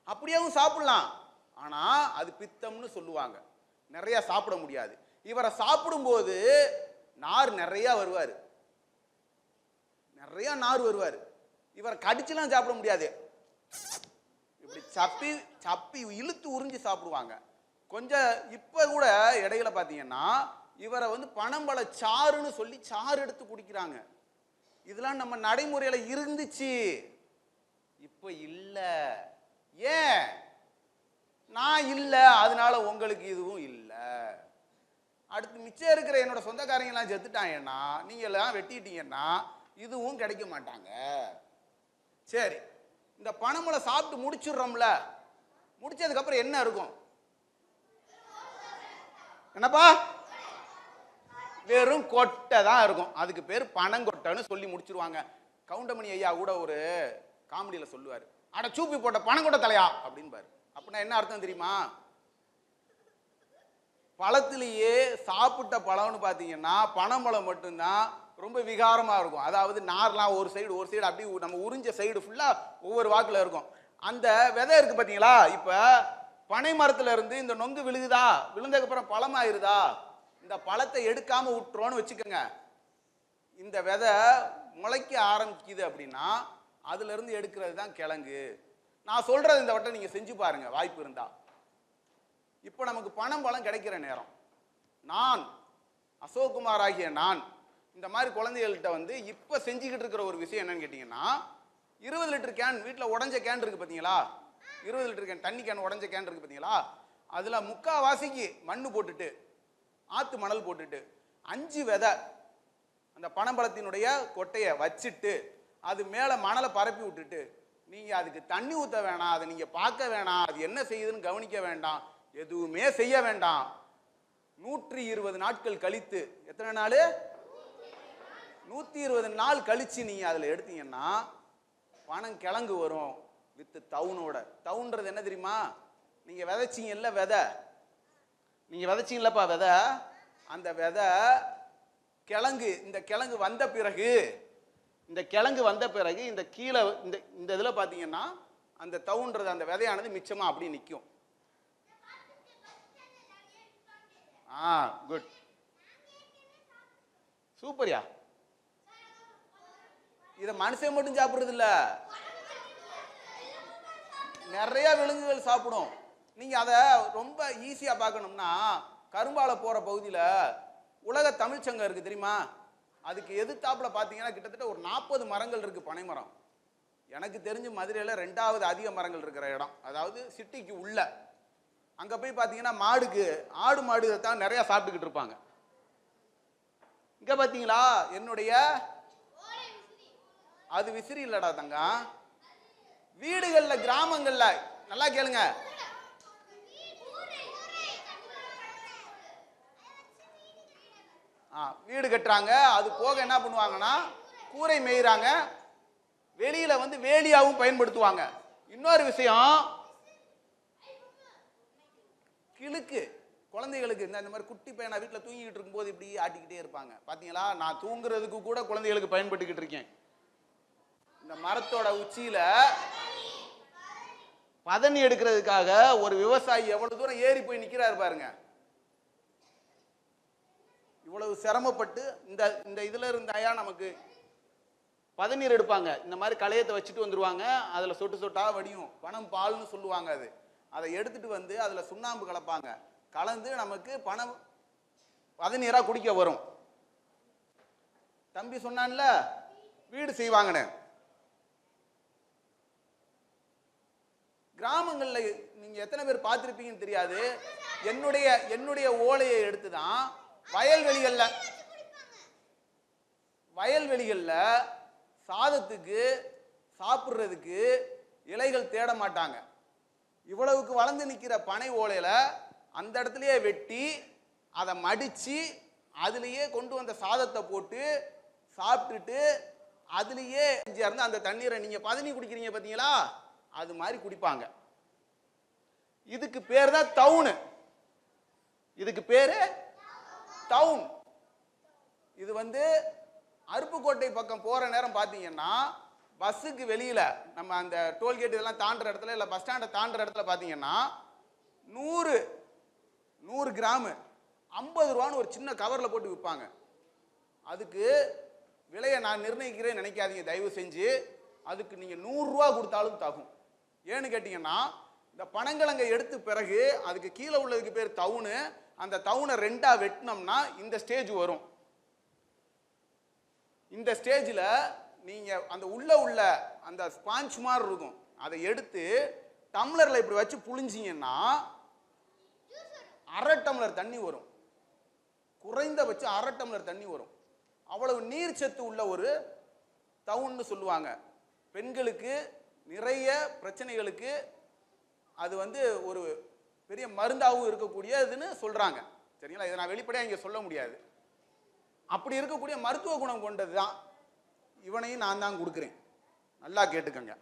அப்படியேவும் சாப்பிடலாம், ஆனா அது பித்தம்னு சொல்லுவாங்க. நிறைய சாப்பிட முடியாது. இவரை சாப்பிடும்போது நார் நிறைய வருவாரு, நிறைய நார் வருவாரு. இவரை கடிச்சுலாம் சாப்பிட முடியாது. இப்படி சப்பி சப்பி இழுத்து உறிஞ்சி சாப்பிடுவாங்க. கொஞ்சம் இப்ப கூட இடையில பாத்தீங்கன்னா இவரை பனம்பழ சாறுன்னு சொல்லி சாறு எடுத்து குடிக்கிறாங்க. இதெல்லாம் நம்ம நடைமுறையில இருந்துச்சு, இப்ப இல்ல. ஏன்? நான் இல்ல, அதனால உங்களுக்கு இதுவும் இல்ல. அடுத்து மிச்சம் இருக்கிற என்னோட சொந்தக்காரங்க எல்லாம் செத்துட்டாங்கன்னா, நீங்க எல்லாம் வெட்டிட்டீங்கன்னா இதுவும் கிடைக்க மாட்டாங்க. சரி, இந்த பனம்பழம் சாப்பிட்டு முடிச்சிடுறோம்ல, முடிச்சதுக்கு அப்புறம் என்ன இருக்கும்? என்னப்பா? வெறும் கொட்டை தான் இருக்கும். அதுக்கு பேர் பனங்கொட்டைன்னு சொல்லி முடிச்சிருவாங்க. கவுண்டமணி ஐயா கூட ஒரு காமெடியில சொல்லுவாரு, அட சூப்பி போட்ட பனங்கொட்டை தலையா அப்படின்பாரு. அப்படின்னா என்ன அர்த்தம் தெரியுமா? பழத்திலேயே சாப்பிட்ட பழம்னு பார்த்தீங்கன்னா பனம்பழம் மட்டும்தான் ரொம்ப விகாரமா இருக்கும். அதாவது நார்லாம் ஒரு சைடு அப்படி நம்ம உறிஞ்ச சைடு ஃபுல்லா ஒவ்வொரு வாக்குல இருக்கும். அந்த விதை இருக்கு பார்த்தீங்களா? இப்ப பனை மரத்துல இருந்து இந்த நொங்கு விழுகுதா, விழுந்ததுக்கு அப்புறம் பழமாயிருதா, இந்த பழத்தை எடுக்காம விட்டுறோன்னு வச்சுக்கோங்க. இந்த விதை முளைக்க ஆரம்பிக்குது அப்படின்னா அதுல இருந்து எடுக்கிறது தான் கிழங்கு. நான் சொல்றது இந்த வட்டம் நீங்க செஞ்சு பாருங்க வாய்ப்பு இருந்தா. இப்ப நமக்கு பனம்பழம் கிடைக்கிற நேரம், நான் அசோக்குமார் ஆகிய நான் இந்த மாதிரி குழந்தைகள்கிட்ட இப்ப செஞ்சுக்கிட்டு இருக்கிற ஒரு விஷயம் என்னன்னு கேட்டீங்கன்னா, 20 லிட்டர் கேன் வீட்டில் உடஞ்ச கேன் இருக்கு பார்த்தீங்களா? 20 லிட்டர் கேன், தண்ணி கேன் உடஞ்ச கேன் இருக்கு பார்த்தீங்களா? அதில் 3/4 மண்ணு போட்டுட்டு, ஆத்து மணல் போட்டுட்டு, 5 விதை அந்த பனம்பழத்தினுடைய கொட்டையை வச்சுட்டு அது மேலே மணலை பரப்பி விட்டுட்டு நீங்கள் அதுக்கு தண்ணி ஊற்ற வேணாம், அதை நீங்கள் பார்க்க வேணாம், அது என்ன செய்யுதுன்னு கவனிக்க வேண்டாம், எதுவுமே செய்ய வேண்டாம். 120 நாட்கள் கழித்து, எத்தனை நாள்? 120 நாள் கழிச்சு நீங்க அதுல எடுத்தீங்கன்னா பனம் கிழங்கு வரும் வித் தவுனோட. தவுன்றது என்ன தெரியுமா? நீங்க விதைச்சிங்கல்ல விதை, நீங்க விதைச்சிங்கல்லப்பா விதை, அந்த விதை கிழங்கு, இந்த கிழங்கு வந்த பிறகு, இந்த கிழங்கு வந்த பிறகு இந்த கீழே இந்த இதுல பாத்தீங்கன்னா அந்த தவுன்றது அந்த விதையானது மிச்சமா அப்படி நிற்கும். குட், சூப்பர்யா. இத மனுஷன் மட்டும் சாப்பிடுறது இல்ல, நிறைய விலங்குகள் சாப்பிடும். நீங்க அத ரொம்ப ஈஸியா பார்க்கணும்னா கரும்பால போற பகுதியில உலக தமிழ்ச்சங்கம் இருக்கு தெரியுமா? அதுக்கு எதிர்த்தாப்புல பாத்தீங்கன்னா கிட்டத்தட்ட ஒரு 40 மரங்கள் இருக்கு, பனை மரம். எனக்கு தெரிஞ்சு மதுரையில 2வது அதிக மரங்கள் இருக்கிற இடம், அதாவது சிட்டிக்கு உள்ள. அங்க போய் பாத்தீங்கன்னா மாடுக்கு, ஆடு மாடு தான் நிறைய சாப்பிட்டுக்கிட்டு இருப்பாங்க. இங்க பாத்தீங்களா என்னுடைய, அது விசிறி இல்லடா தங்க, வீடுகள்ல கிராமங்கள்ல நல்லா கேளுங்க, வீடு கட்டுறாங்க. அது போக என்ன பண்ணுவாங்கன்னா கூரை மேய்றாங்க, வெளியில வந்து வேலியாவும் பயன்படுத்துவாங்க. இன்னொரு விஷயம், கிழுக்கு குழந்தைகளுக்கு இந்த மாதிரி குட்டி பையனா வீட்டில் தூங்கிக்கிட்டு இருக்கும்போது இப்படி ஆட்டிக்கிட்டே இருப்பாங்க பாத்தீங்களா? நான் தூங்குறதுக்கு கூட குழந்தைகளுக்கு பயன்பட்டுக்கிட்டு இருக்கேன். இந்த மரத்தோட உச்சியில பதனி எடுக்கிறதுக்காக ஒரு விவசாயி எவ்வளவு தூரம் ஏறி போய் நிக்கிறாரு பாருங்க. இவ்வளவு சிரமப்பட்டு இந்த இதுல இருந்தாயா நமக்கு பதநீர் எடுப்பாங்க. இந்த மாதிரி களையத்தை வச்சுட்டு வந்துருவாங்க, அதுல சொட்டு சொட்டா வடியும், பனம் பால்னு சொல்லுவாங்க. அதை எடுத்துட்டு வந்து அதுல சுண்ணாம்பு கலப்பாங்க, கலந்து நமக்கு பணம் பதநீரா குடிக்க வரும். தம்பி சொன்னான்ல வீடு செய்வாங்கன்னு, கிராமங்கள்ல நீங்க எத்தனை பேர் பார்த்திருப்பீங்கன்னு தெரியாது. என்னுடைய ஓலையை எடுத்துதான் வயல்வெளிகள்ல சாதத்துக்கு சாப்பிடுறதுக்கு இலைகள் தேட மாட்டாங்க. இவ்வளவுக்கு வளர்ந்து நிக்கிற பனை ஓலையில அந்த இடத்துலயே வெட்டி அதை மடிச்சு அதுலயே கொண்டு வந்த சாதத்தை போட்டு சாப்பிட்டுட்டு அதுலயே இருந்து அந்த தண்ணீரை நீங்க பதனி குடிக்கிறீங்க பாத்தீங்களா, அது மாதிரி குடிப்பாங்க. இதுக்கு பேர் தான் தவுன். இதுக்கு பேரு டவுன். இது வந்து அருப்புக்கோட்டை பக்கம் போற நேரம் பாத்தீங்கன்னா பஸ்ஸுக்கு வெளியில நம்ம அந்த டோல்கேட் இதெல்லாம் தாண்டுற இடத்துல இல்ல பஸ் ஸ்டாண்டை தாண்டுற இடத்துல பாத்தீங்கன்னா 100 கிராம் 50 ரூபான்னு ஒரு சின்ன கவர்ல போட்டு விற்பாங்க. அதுக்கு விலையை நான் நிர்ணயிக்கிறேன் நினைக்காதீங்க தயவு செஞ்சு. அதுக்கு நீங்க 100 ரூபா கொடுத்தாலும் தகும். ஏன்னு கேட்டீங்கன்னா இந்த பனங்கிழங்கை எடுத்து பிறகு அதுக்கு கீழே உள்ளதுக்கு பேர் தவுனு. அந்த தவுனை 2ஆ வெட்டினோம்னா இந்த ஸ்டேஜ் வரும். இந்த ஸ்டேஜில் நீங்க அந்த உள்ள அந்த ஸ்பாஞ்ச் மாதிரி இருக்கும், அதை எடுத்து டம்ளர்ல இப்படி வச்சு புழிஞ்சிங்கன்னா 1/2 டம்ளர் தண்ணி வரும். குறைந்தபட்சம் 1/2 டம்ளர் தண்ணி வரும். அவ்வளவு நீர் சத்து உள்ள ஒரு தவுன்னு சொல்லுவாங்க. பெண்களுக்கு நிறைய பிரச்சனைகளுக்கு அது வந்து ஒரு பெரிய மருந்தாகவும் இருக்கக்கூடியதுன்னு சொல்றாங்க. சரிங்களா? இதை நான் வெளிப்படையாக இங்கே சொல்ல முடியாது. அப்படி இருக்கக்கூடிய மருத்துவ குணம் கொண்டது தான். இவனையும் நான் தான் கொடுக்குறேன், நல்லா கேட்டுக்கங்க.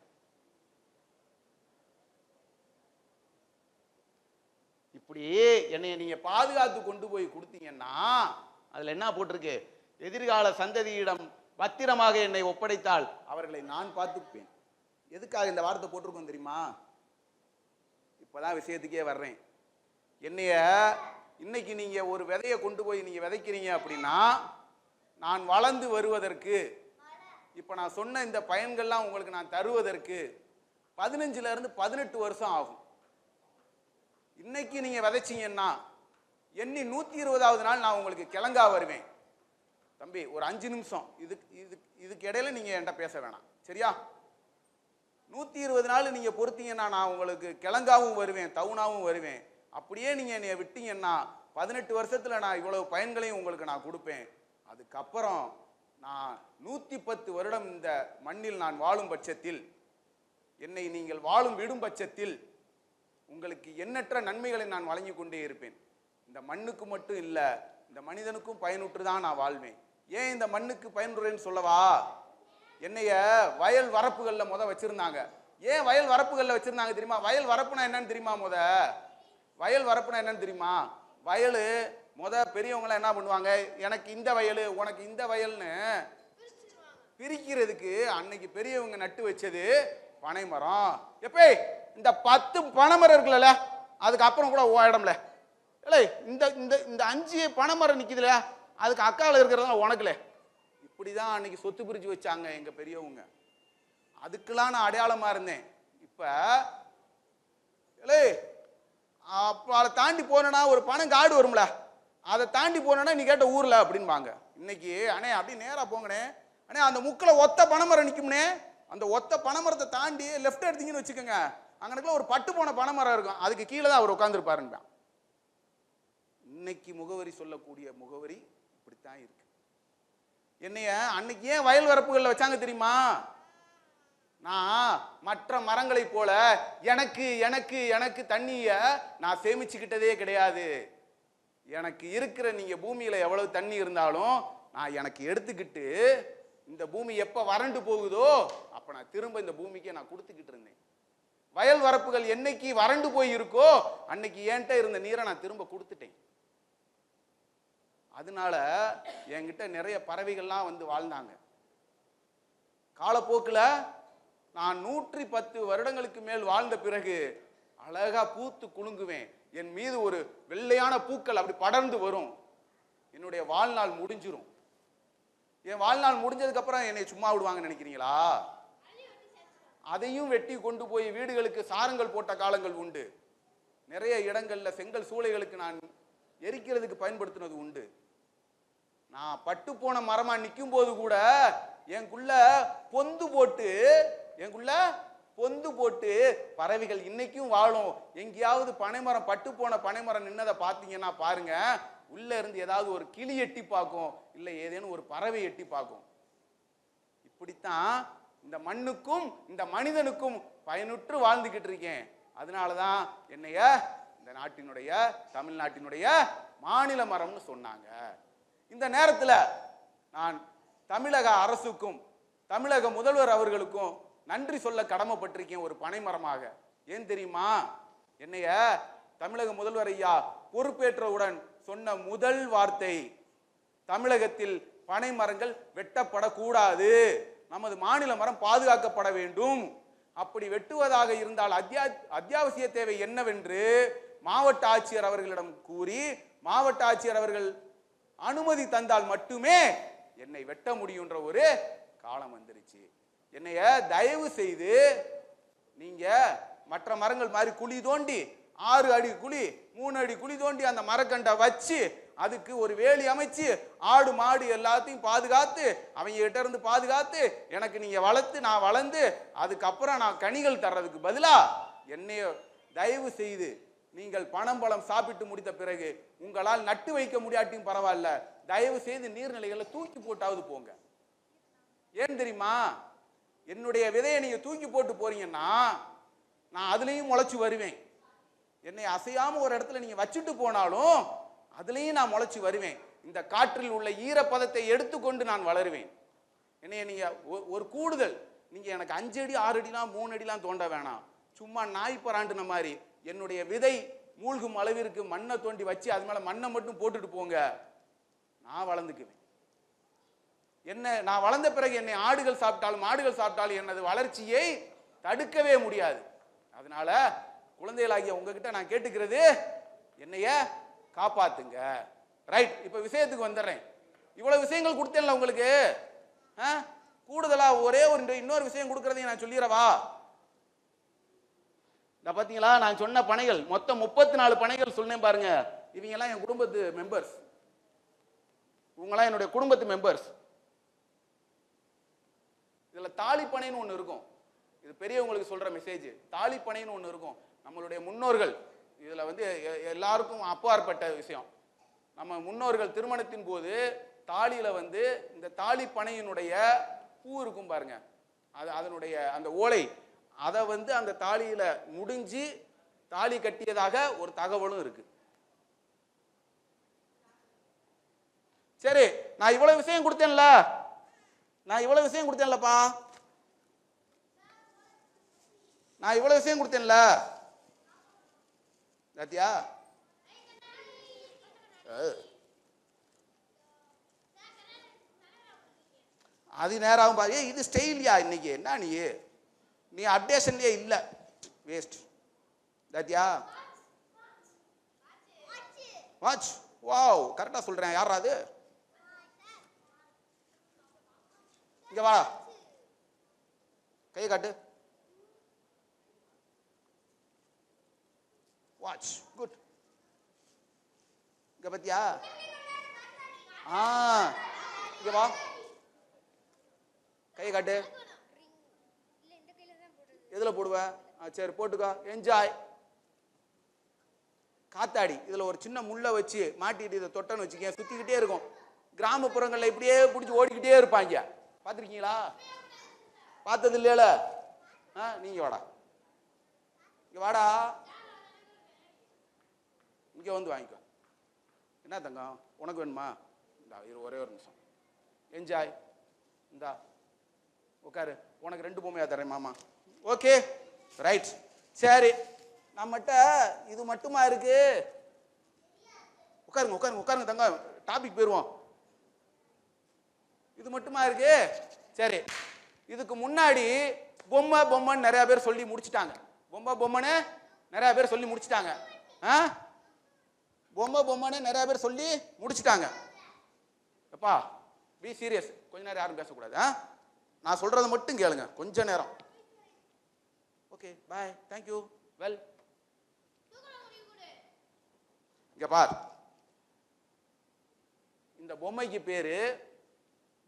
இப்படி என்னைய நீங்க பாதுகாத்து கொண்டு போய் கொடுத்தீங்கன்னா அதுல என்ன போட்டிருக்கு? எதிர்கால சந்ததியிடம் பத்திரமாக என்னை ஒப்படைத்தால் அவர்களை நான் பார்த்துப்பேன். எதுக்காக இந்த வார்த்தை போட்டிருக்கோம் தெரியுமா? இப்பதான் விஷயத்துக்கே வர்றேன். என்னைய இன்னைக்கு நீங்க ஒரு விதையை கொண்டு போய் நீங்க விதைக்கிறீங்க அப்படின்னா நான் வளர்ந்து வருவதற்கு, இப்ப நான் சொன்ன இந்த பயன்கள்லாம் உங்களுக்கு நான் தருவதற்கு 15 இருந்து 18 வருஷம் ஆகும். இன்னைக்கு நீங்க விதைச்சீங்கன்னா எண்ணி 120வது நாள் நான் உங்களுக்கு கிழங்கா வருவேன். தம்பி ஒரு 5 நிமிஷம் இதுக்கு இடையில நீங்க என்கிட்ட பேச வேணாம், சரியா? 120 நாள் நீங்க பொறுத்தீங்கன்னா நான் உங்களுக்கு கிழங்காவும் வருவேன், தவுனாவும் வருவேன். அப்படியே நீங்க என்னைய விட்டீங்கன்னா 18 வருஷத்துல நான் இவ்வளவு பயன்களையும் உங்களுக்கு நான் கொடுப்பேன். அதுக்கப்புறம் நான் 110 வருடம் இந்த மண்ணில் நான் வாழும் பட்சத்தில், என்னை நீங்கள் வாழும் விடும் பட்சத்தில் உங்களுக்கு எண்ணற்ற நன்மைகளை நான் வழங்கி கொண்டே இருப்பேன். இந்த மண்ணுக்கு மட்டும் இல்ல, இந்த மனிதனுக்கும் பயனுற்று தான் நான் வாழ்வேன். ஏன் இந்த மண்ணுக்கு பயனுறேன்னு சொல்லவா? என்னைய வயல் வரப்புகளில் வச்சிருந்தாங்க. ஏன் வயல் வரப்புகளில் வச்சிருந்தாங்க தெரியுமா? வயல் வரப்புனா என்னன்னு தெரியுமா? வயல் வரப்புனா என்னன்னு தெரியுமா? வயல் பெரியவங்களாம் என்ன பண்ணுவாங்க, எனக்கு இந்த வயல் உனக்கு இந்த வயல்னு பிரிக்கிறதுக்கு அன்னைக்கு பெரியவங்க நட்டு வச்சது பனை மரம். எப்பே இந்த 10 பனைமரம் இருக்குல்ல, அதுக்கு அப்புறம் கூட இடம்ல இல்லை, இந்த இந்த இந்த 5 பனைமரம் நிக்குதுல, அதுக்கு அக்காவில் இருக்கிறதா உனக்குல. இப்படிதான் அன்னைக்கு சொத்து பிரிச்சு வச்சாங்க எங்க பெரியவங்க. அதுக்கெல்லாம் நான் அடையாளமா இருந்தேன். இப்ப அப்ப அதை தாண்டி போனா ஒரு பணம் காடு வரும்ல, அதை தாண்டி போனா நீ கேட்ட ஊர்ல அப்படின்பாங்க. இன்னைக்கு அண்ணே அப்படி நேரா போங்கண்ணே, அண்ணே அந்த முக்கில் ஒத்த பனைமரம் நிற்கும்னே, அந்த ஒத்த பனைமரத்தை தாண்டி லெஃப்ட் எடுத்தீங்கன்னு வச்சுக்கோங்க, அங்கனக்குள்ள ஒரு பட்டு போன பனைமரம் இருக்கும், அதுக்கு கீழே தான் அவர் உட்காந்துருப்பாருன்னு. இன்னைக்கு முகவரி சொல்லக்கூடிய முகவரி இப்படித்தான் இருக்கு. என்னைய அன்னைக்கு ஏன் வயல் வரப்புகளில் வச்சாங்க தெரியுமா? நான் மற்ற மரங்களை போல எனக்கு எனக்கு எனக்கு தண்ணிய நான் சேமிச்சுக்கிட்டதே கிடையாது. எனக்கு இருக்கிற நீங்க பூமியில எவ்வளவு தண்ணி இருந்தாலும் நான் எனக்கு எடுத்துக்கிட்டு இந்த பூமி எப்ப வறண்டு போகுதோ அப்ப நான் திரும்ப இந்த பூமிக்கு நான் கொடுத்துக்கிட்டு இருந்தேன். வயல் வரப்புகள் என்னைக்கு வறண்டு போய் இருக்கோ அன்னைக்கு என்கிட்ட இருந்த நீரை நான் திரும்ப கொடுத்துட்டேன். அதனால என்கிட்ட நிறைய பறவைகள்லாம் வாழ்ந்தாங்க. காலப்போக்கில் நான் 110 வருடங்களுக்கு மேல் வாழ்ந்த பிறகு அழகா பூத்து குலுங்குவேன். என் மீது ஒரு வெள்ளையான பூக்கள் அப்படி படர்ந்து வரும். என்னுடைய வாழ்நாள் முடிஞ்சிரும். என் வாழ்நாள் முடிஞ்சதுக்கு அப்புறம் என்னை சும்மா விடுவாங்கன்னு நினைக்கிறீங்களா? அதையும் வெட்டி கொண்டு போய் வீடுகளுக்கு சாரங்கள் போட்ட காலங்கள் உண்டு. நிறைய இடங்கள்ல செங்கல் சூளைகளுக்கு நான் எரிக்கிறதுக்கு பயன்படுத்தினது உண்டு. நான் பட்டு போன மரமா நிற்கும் போது கூட எனக்குள்ள பொந்து போட்டு பறவைகள் இன்னைக்கும் வாழும். எங்கேயாவது பனைமரம் பட்டு போன பனைமரம் நின்னதை பார்த்தீங்கன்னா பாருங்க, உள்ள இருந்து ஏதாவது ஒரு கிளி எட்டி பார்க்கும், இல்லை ஏதேனும் ஒரு பறவை எட்டி பார்க்கும். இப்படித்தான் இந்த மண்ணுக்கும் இந்த மனிதனுக்கும் பயனுற்று வாழ்ந்துகிட்டு இருக்கேன். அதனாலதான் என்னைய இந்த நாட்டினுடைய தமிழ்நாட்டினுடைய மாநில மரம்னு சொன்னாங்க. இந்த நேரத்தில் நான் தமிழக அரசுக்கும் தமிழக முதல்வர் அவர்களுக்கும் நன்றி சொல்ல கடமைப்பட்டிருக்கேன் ஒரு பனைமரமாக. ஏன் தெரியுமா? என்னைய தமிழக முதல்வர் ஐயா பொறுப்பேற்றவுடன் சொன்ன முதல் வார்த்தை, தமிழகத்தில் பனை மரங்கள் வெட்டப்படக்கூடாது, நமது மாநில மரம் பாதுகாக்கப்பட வேண்டும். அப்படி வெட்டுவதாக இருந்தால் அத்தியாவசிய தேவை என்னவென்று மாவட்ட ஆட்சியர் அவர்களிடம் கூறி மாவட்ட ஆட்சியர் அவர்கள் அனுமதி தந்தால் மட்டுமே என்னை வெட்ட முடியுன்ற ஒரு காலம் வந்துருச்சு. என்னைய தயவு செய்து நீங்க மற்ற மரங்கள் மாதிரி குழி தோண்டி 6 அடி குழி 3 அடி குழி தோண்டி அந்த மரக்கண்டை வச்சு அதுக்கு ஒரு வேலி அமைச்சு ஆடு மாடு எல்லாத்தையும் பாதுகாத்து அவங்க கிட்ட இருந்து பாதுகாத்து எனக்கு நீங்க வளர்த்து நான் வளர்ந்து அதுக்கப்புறம் நான் கனிகள் தர்றதுக்கு பதிலா என்னைய தயவு செய்து நீங்கள் பணம் பழம் சாப்பிட்டு முடித்த பிறகு உங்களால் நட்டு வைக்க முடியாட்டியும் பரவாயில்ல, தயவு செய்து நீர்நிலைகளை தூக்கி போட்டாவது போங்க. ஏன் தெரியுமா? என்னுடைய விதையை நீங்க தூக்கி போட்டு போறீங்கன்னா நான் அதுலயும் முளைச்சு வருவேன். என்னை அசையாம ஒரு இடத்துல நீங்க வச்சுட்டு போனாலும் அதுலயும் நான் முளைச்சு வருவேன். இந்த காற்றில் உள்ள ஈரப்பதத்தை எடுத்துக்கொண்டு நான் வளருவேன். என்னைய நீங்க ஒரு கூடுதல் நீங்க எனக்கு 5 அடி 6 அடிலாம் 3 அடிலாம் தோண்ட வேணாம். சும்மா நாய் பராண்டுன மாதிரி என்னுடைய விதை மூழ்கும் அளவிற்கு மண்ணை தோண்டி வச்சு அது மேல மண்ணை மட்டும் போட்டுட்டு போங்க, நான் வளர்ந்துக்குவேன். என்ன நான் வளர்ந்த பிறகு என்னை ஆடுகள் சாப்பிட்டாலும் மாடுகள் சாப்பிட்டாலும் எனது வளர்ச்சியை தடுக்கவே முடியாது. அதனால குழந்தைகளாகிய உங்ககிட்ட நான் கேட்டுக்கிறது, என்னைய காப்பாத்துங்க. ரைட், இப்ப விஷயத்துக்கு வந்துடுறேன். இவ்வளவு விஷயங்கள் கொடுத்தேன்ல உங்களுக்கு, கூடுதலா ஒரே இன்னொரு விஷயம் கொடுக்கறதையும் நான் சொல்லிடுறவா? பாத்தீங்களா, நான் சொன்ன பனைகள் மொத்தம் 34 பனைகள் சொன்னேன் பாருங்க. இவங்க எல்லாம் என் குடும்பத்து மெம்பர்ஸ், இவங்கெல்லாம் என்னுடைய குடும்பத்து மெம்பர்ஸ். இதுல தாலிப்பனைன்னு ஒண்ணு இருக்கும். இது பெரியவங்களுக்கு சொல்ற மெசேஜ். தாலிப்பனைன்னு ஒண்ணு இருக்கும். நம்மளுடைய முன்னோர்கள் இதுல எல்லாருக்கும் அப்பாற்பட்ட விஷயம். நம்ம முன்னோர்கள் திருமணத்தின் போது தாலியில வந்து இந்த தாலி பனையினுடைய பூ இருக்கும் பாருங்க, அது அதனுடைய அந்த ஓலை, அதை வந்து அந்த தாலியில முடிஞ்சு தாலி கட்டியதாக ஒரு தகவலும் இருக்கு. சரி, நான் இவ்வளவு விஷயம் கொடுத்தேன்லப்பா, நான் இவ்வளவு விஷயம் கொடுத்தேன்ல பாத்தியா? அது நேரம் பாரு, இது ஸ்டைலியா இன்னைக்கு என்ன நீ அப்டேஷன்லயே இல்ல, வேஸ்ட். தாத்தியா வாட்ச், வாவ், கரெக்டா சொல்றேன். யாரா அது? இங்க வா, கையை காட்டு. Watch, good. இங்க பத்தியா? இங்க வா, கையை காட்டு. எதுல போடுவ? சரி போட்டுக்கோ, என்ஜாய். காத்தாடி, இதுல ஒரு சின்ன முள்ள வச்சு மாட்டிட்டு இதை தொட்டன்னு வச்சுக்க, சுத்திக்கிட்டே இருக்கும். கிராமப்புறங்கள்ல இப்படியே பிடிச்சி ஓடிக்கிட்டே இருப்பாங்க, பாத்திருக்கீங்களா? பார்த்தது இல்லையில? நீங்க வாடா, இங்க வாடா, இங்க வந்து வாங்கிக்கோ. என்ன தங்கம், உனக்கு வேணுமா? இந்தா இரு, ஒரே ஒரு நிமிஷம். என்ஜாய். இந்தா உட்காரு, உனக்கு 2 பொம்மையா தரேன் மாமா. Okay, right. சரி, நம்மகிட்ட இது மட்டுமா இருக்கு? உட்காருங்க உட்காருங்க உட்காருங்க தங்கம், டாபிக் போயிருவோம். இது மட்டுமா இருக்கு? சரி, இதுக்கு முன்னாடி பொம்மைன்னு நிறைய பேர் சொல்லி முடிச்சுட்டாங்க. பொம்மைன்னு நிறைய பேர் சொல்லி முடிச்சுட்டாங்க. பொம்மைன்னு நிறைய பேர் சொல்லி முடிச்சுட்டாங்க. எப்பா பி சீரியஸ், கொஞ்ச நேரம் யாரும் பேசக்கூடாது. நான் சொல்றதை மட்டும் கேளுங்க கொஞ்ச நேரம். ஓகே, பாய், தேங்க்யூ, வெல். இங்க பார், இந்த பொம்மைக்கு பேரு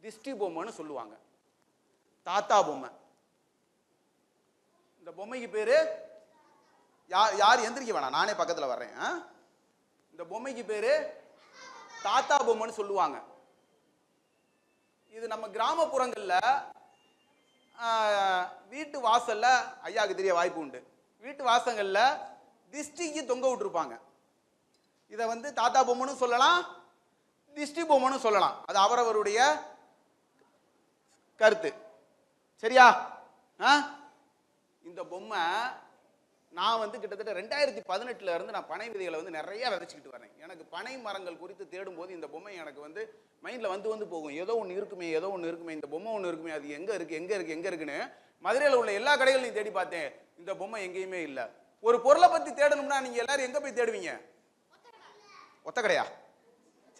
திஷ்டி பொம்மைன்னு சொல்லுவாங்க, தாத்தா பொம்மை. இந்த பொம்மைக்கு பேரு யார் எந்திரிக்க வேணாம், நானே பக்கத்துல வர்றேன். இந்த பொம்மைக்கு பேரு தாத்தா பொம்மைன்னு சொல்லுவாங்க. இது நம்ம கிராமப்புறங்கள்ல வீட்டு வாசல்ல, ஐயாவுக்கு தெரிய வாய்ப்பு உண்டு, வீட்டு வாசல்கள்ல திஷ்டிக்கு தொங்க விட்டுருப்பாங்க. இதை வந்து தாத்தா பொம்மைன்னு சொல்லலாம், திஷ்டி பொம்மைன்னு சொல்லலாம். அது அவரவருடைய கருத்து. சரியா? இந்த பொம்மை நான் வந்து கிட்டத்தட்ட 2018 இருந்து நான் பனை விதைகளை வந்து நிறைய விதைச்சிக்கிட்டு வரேன். எனக்கு பனை மரங்கள் குறித்து தேடும் போது இந்த பொம்மை எனக்கு வந்து மைண்ட்ல வந்து போகும். ஏதோ ஒன்று இருக்குமே, இந்த பொம்மை ஒன்று இருக்குமே, அது எங்க இருக்குன்னு மதுரையில் உள்ள எல்லா கடைகளையும் தேடி பார்த்தேன். இந்த பொம்மை எங்கேயுமே இல்லை. ஒரு பொருளை பத்தி தேடணும்னா நீங்க எல்லாரும் எங்க போய் தேடுவீங்க? ஒத்த கடையா?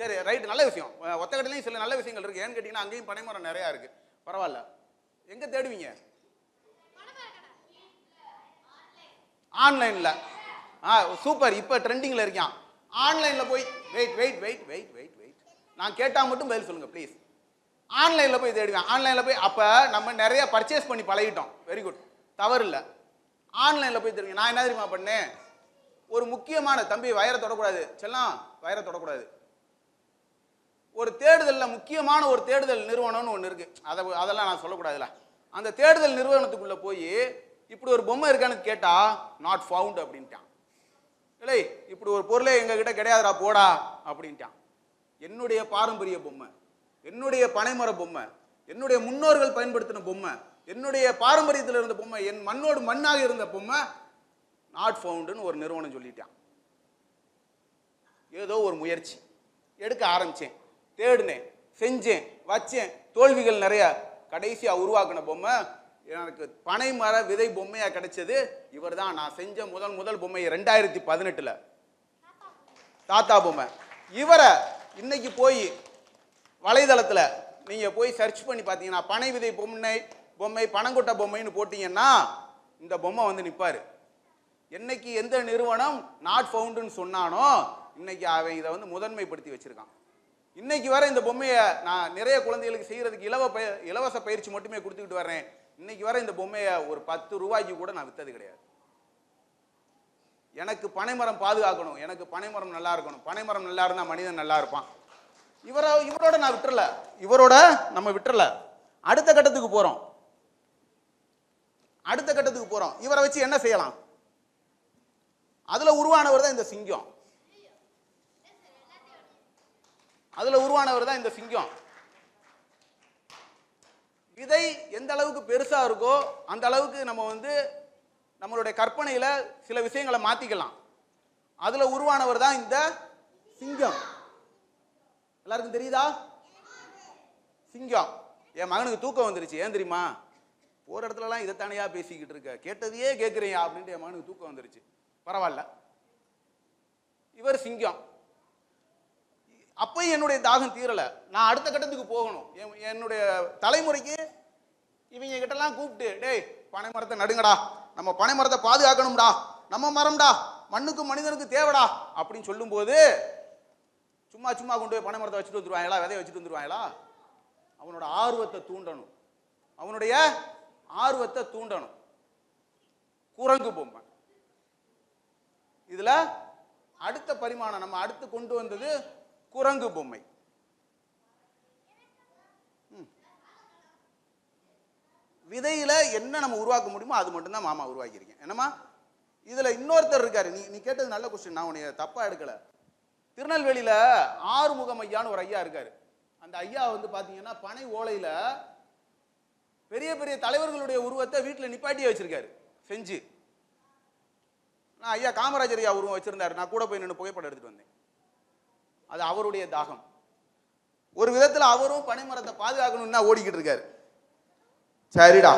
சரி, ரைட், நல்ல விஷயம். ஒத்த கடையிலையும் சில நல்ல விஷயங்கள் இருக்கு. ஏன்னு கேட்டீங்கன்னா அங்கேயும் பனை மரம் நிறைய இருக்கு. பரவாயில்ல, எங்க தேடுவீங்க? ஆன்லைன்ல. சூப்பர், இப்ப ட்ரெண்டிங்ல இருக்கான். ஆன்லைன்ல போய் வெயிட், நான் கேட்டா மட்டும் பதில் சொல்லுங்க ப்ளீஸ். ஆன்லைன்ல போய் தேடுவேன். ஆன்லைன்ல போய் அப்ப நம்ம நிறைய பர்ச்சேஸ் பண்ணி பழகிட்டோம். வெரி குட், தவறு இல்லை. ஆன்லைன்ல போய் தேடுவேன். நான் என்ன தெரியுமா பண்ணேன்? ஒரு முக்கியமான, தம்பி வயரை தொடக்கூடாது, செல்லம் வயரை தொடக்கூடாது. ஒரு தேடுதல்ல முக்கியமான ஒரு தேடுதல் நிறுவனம்னு ஒன்று இருக்கு. அதெல்லாம் நான் சொல்லக்கூடாதுல. அந்த தேடுதல் நிறுவனத்துக்குள்ள போய் இப்படி ஒரு பொம்மை இருக்கான்னு கேட்டா நாட் ஃபவுண்ட் அப்படின்ட்டான். இல்லை, இப்படி ஒரு பொருளே எங்க கிட்ட கிடையாதுடா போடா அப்படின்ட்டான். என்னுடைய பாரம்பரிய பொம்மை, என்னுடைய பனைமர பொம்மை, என்னுடைய முன்னோர்கள் பயன்படுத்தின பொம்மை, என்னுடைய பாரம்பரியத்தில் இருந்த பொம்மை, என் மண்ணோடு மண்ணாக இருந்த பொம்மை நாட் ஃபவுண்டுன்னு ஒரு நிறுவனம் சொல்லிட்டான். ஏதோ ஒரு முயற்சி எடுக்க ஆரம்பிச்சேன், தேடினேன், செஞ்சேன், வச்சேன், தோல்விகள் நிறைய. கடைசியா உருவாக்கின பொம்மை எனக்கு பனைமர விதை பொம்மையா கிடைச்சது. இவர் தான் நான் செஞ்ச முதல் பொம்மை 2018 தாத்தா பொம்மை. இவரை இன்னைக்கு போய் வலைதளத்துல நீங்க போய் சர்ச் பண்ணி பார்த்தீங்கன்னா பனை விதை பொம்மை பனங்கொட்டை பொம்மைன்னு போட்டீங்கன்னா இந்த பொம்மை வந்து நிற்பாரு. என்னைக்கு எந்த நிறுவனம் நாட் ஃபவுண்டுன்னு சொன்னானோ இன்னைக்கு அவன் இதை வந்து முதன்மைப்படுத்தி வச்சிருக்கான். இன்னைக்கு வர இந்த பொம்மையை நான் நிறைய குழந்தைகளுக்கு செய்யறதுக்கு இலவச பயிற்சி மட்டுமே கொடுத்துக்கிட்டு வர்றேன். இன்னைக்கு வர இந்த பொம்மையை ஒரு 10 ரூபாய்க்கு கூட நான் வித்தது கிடையாது. எனக்கு பனைமரம் பாதுகாக்கணும், எனக்கு பனைமரம் நல்லா இருக்கணும், பனைமரம் நல்லா இருந்தா மனிதன் நல்லா இருப்பான். இவரோட நான் விட்டுறல, இவரோட நம்ம விட்டுறல. அடுத்த கட்டத்துக்கு போறோம். இவரை வச்சு என்ன செய்யலாம்? அதுல உருவானவர் தான் இந்த சிங்கம். விதை எந்த அளவுக்கு பெருசா இருக்கோ அந்த அளவுக்கு நம்ம வந்து நம்மளுடைய கற்பனையில சில விஷயங்களை மாத்திக்கலாம். அதுல உருவானவர் தான் இந்த சிங்கம். எல்லாருக்கும் தெரியுதா? சிங்கம். என் மகனுக்கு தூக்கம் வந்துருச்சு. ஏன் தெரியுமா? போற இடத்துலலாம் இதைத்தானையா பேசிக்கிட்டு இருக்க, கேட்டதையே கேட்குறியா அப்படின்ட்டு என் மகனுக்கு தூக்கம் வந்துருச்சு. பரவாயில்ல, இவர் சிங்கம். அப்பயும் என்னுடைய தாகம் தீரல. நான் அடுத்த கட்டத்துக்கு போகணும். என்னுடைய தலைமுறைக்கு இவங்க கிட்டலாம் கூப்பிட்டு, டேய் பனை மரத்தை நடுங்கடா, நம்ம பனை மரத்தை பாதுகாக்கணும்டா, நம்ம மரம்டா, மண்ணுக்கும் மனிதனுக்கு தேவைடா அப்படின்னு சொல்லும்போது சும்மா சும்மா கொண்டு போய் பனை மரத்தை வச்சுட்டு வந்துருவாங்களா, விதைய வச்சுட்டு வந்துருவாங்களா? அவனோட ஆர்வத்தை தூண்டணும். குரங்கு பொம்மை. இதுல அடுத்த பரிமாணம் நம்ம அடுத்து கொண்டு வந்தது குரங்கு பொம்மை. விதையில என்ன நம்ம உருவாக்க முடியுமோ அது மட்டும்தான் மாமா உருவாக்கியிருக்கேன். என்னமா இதுல இன்னொருத்தர் இருக்காரு. நீ கேட்டது நல்ல கொஸ்டின், நான் உன்னைய தப்பா எடுக்கல. திருநெல்வேலியில ஆறுமுகம் ஐயான்னு ஒரு ஐயா இருக்காரு. அந்த ஐயா வந்து பாத்தீங்கன்னா பனை ஓலையில பெரிய பெரிய தலைவர்களுடைய உருவத்தை வீட்டில் நிப்பாட்டியே வச்சிருக்காரு செஞ்சு. நான் ஐயா காமராஜர் ஐயா உருவம் வச்சிருந்தாரு. நான் கூட போய் நின்று புகைப்படம் எடுத்துட்டு வந்தேன். அது அவருடைய தாகம். ஒரு விதத்தில் அவரும் பனைமரத்தை பாதுகாக்கணும்னு தான் ஓடிக்கிட்டு இருக்காரு. சரிடா,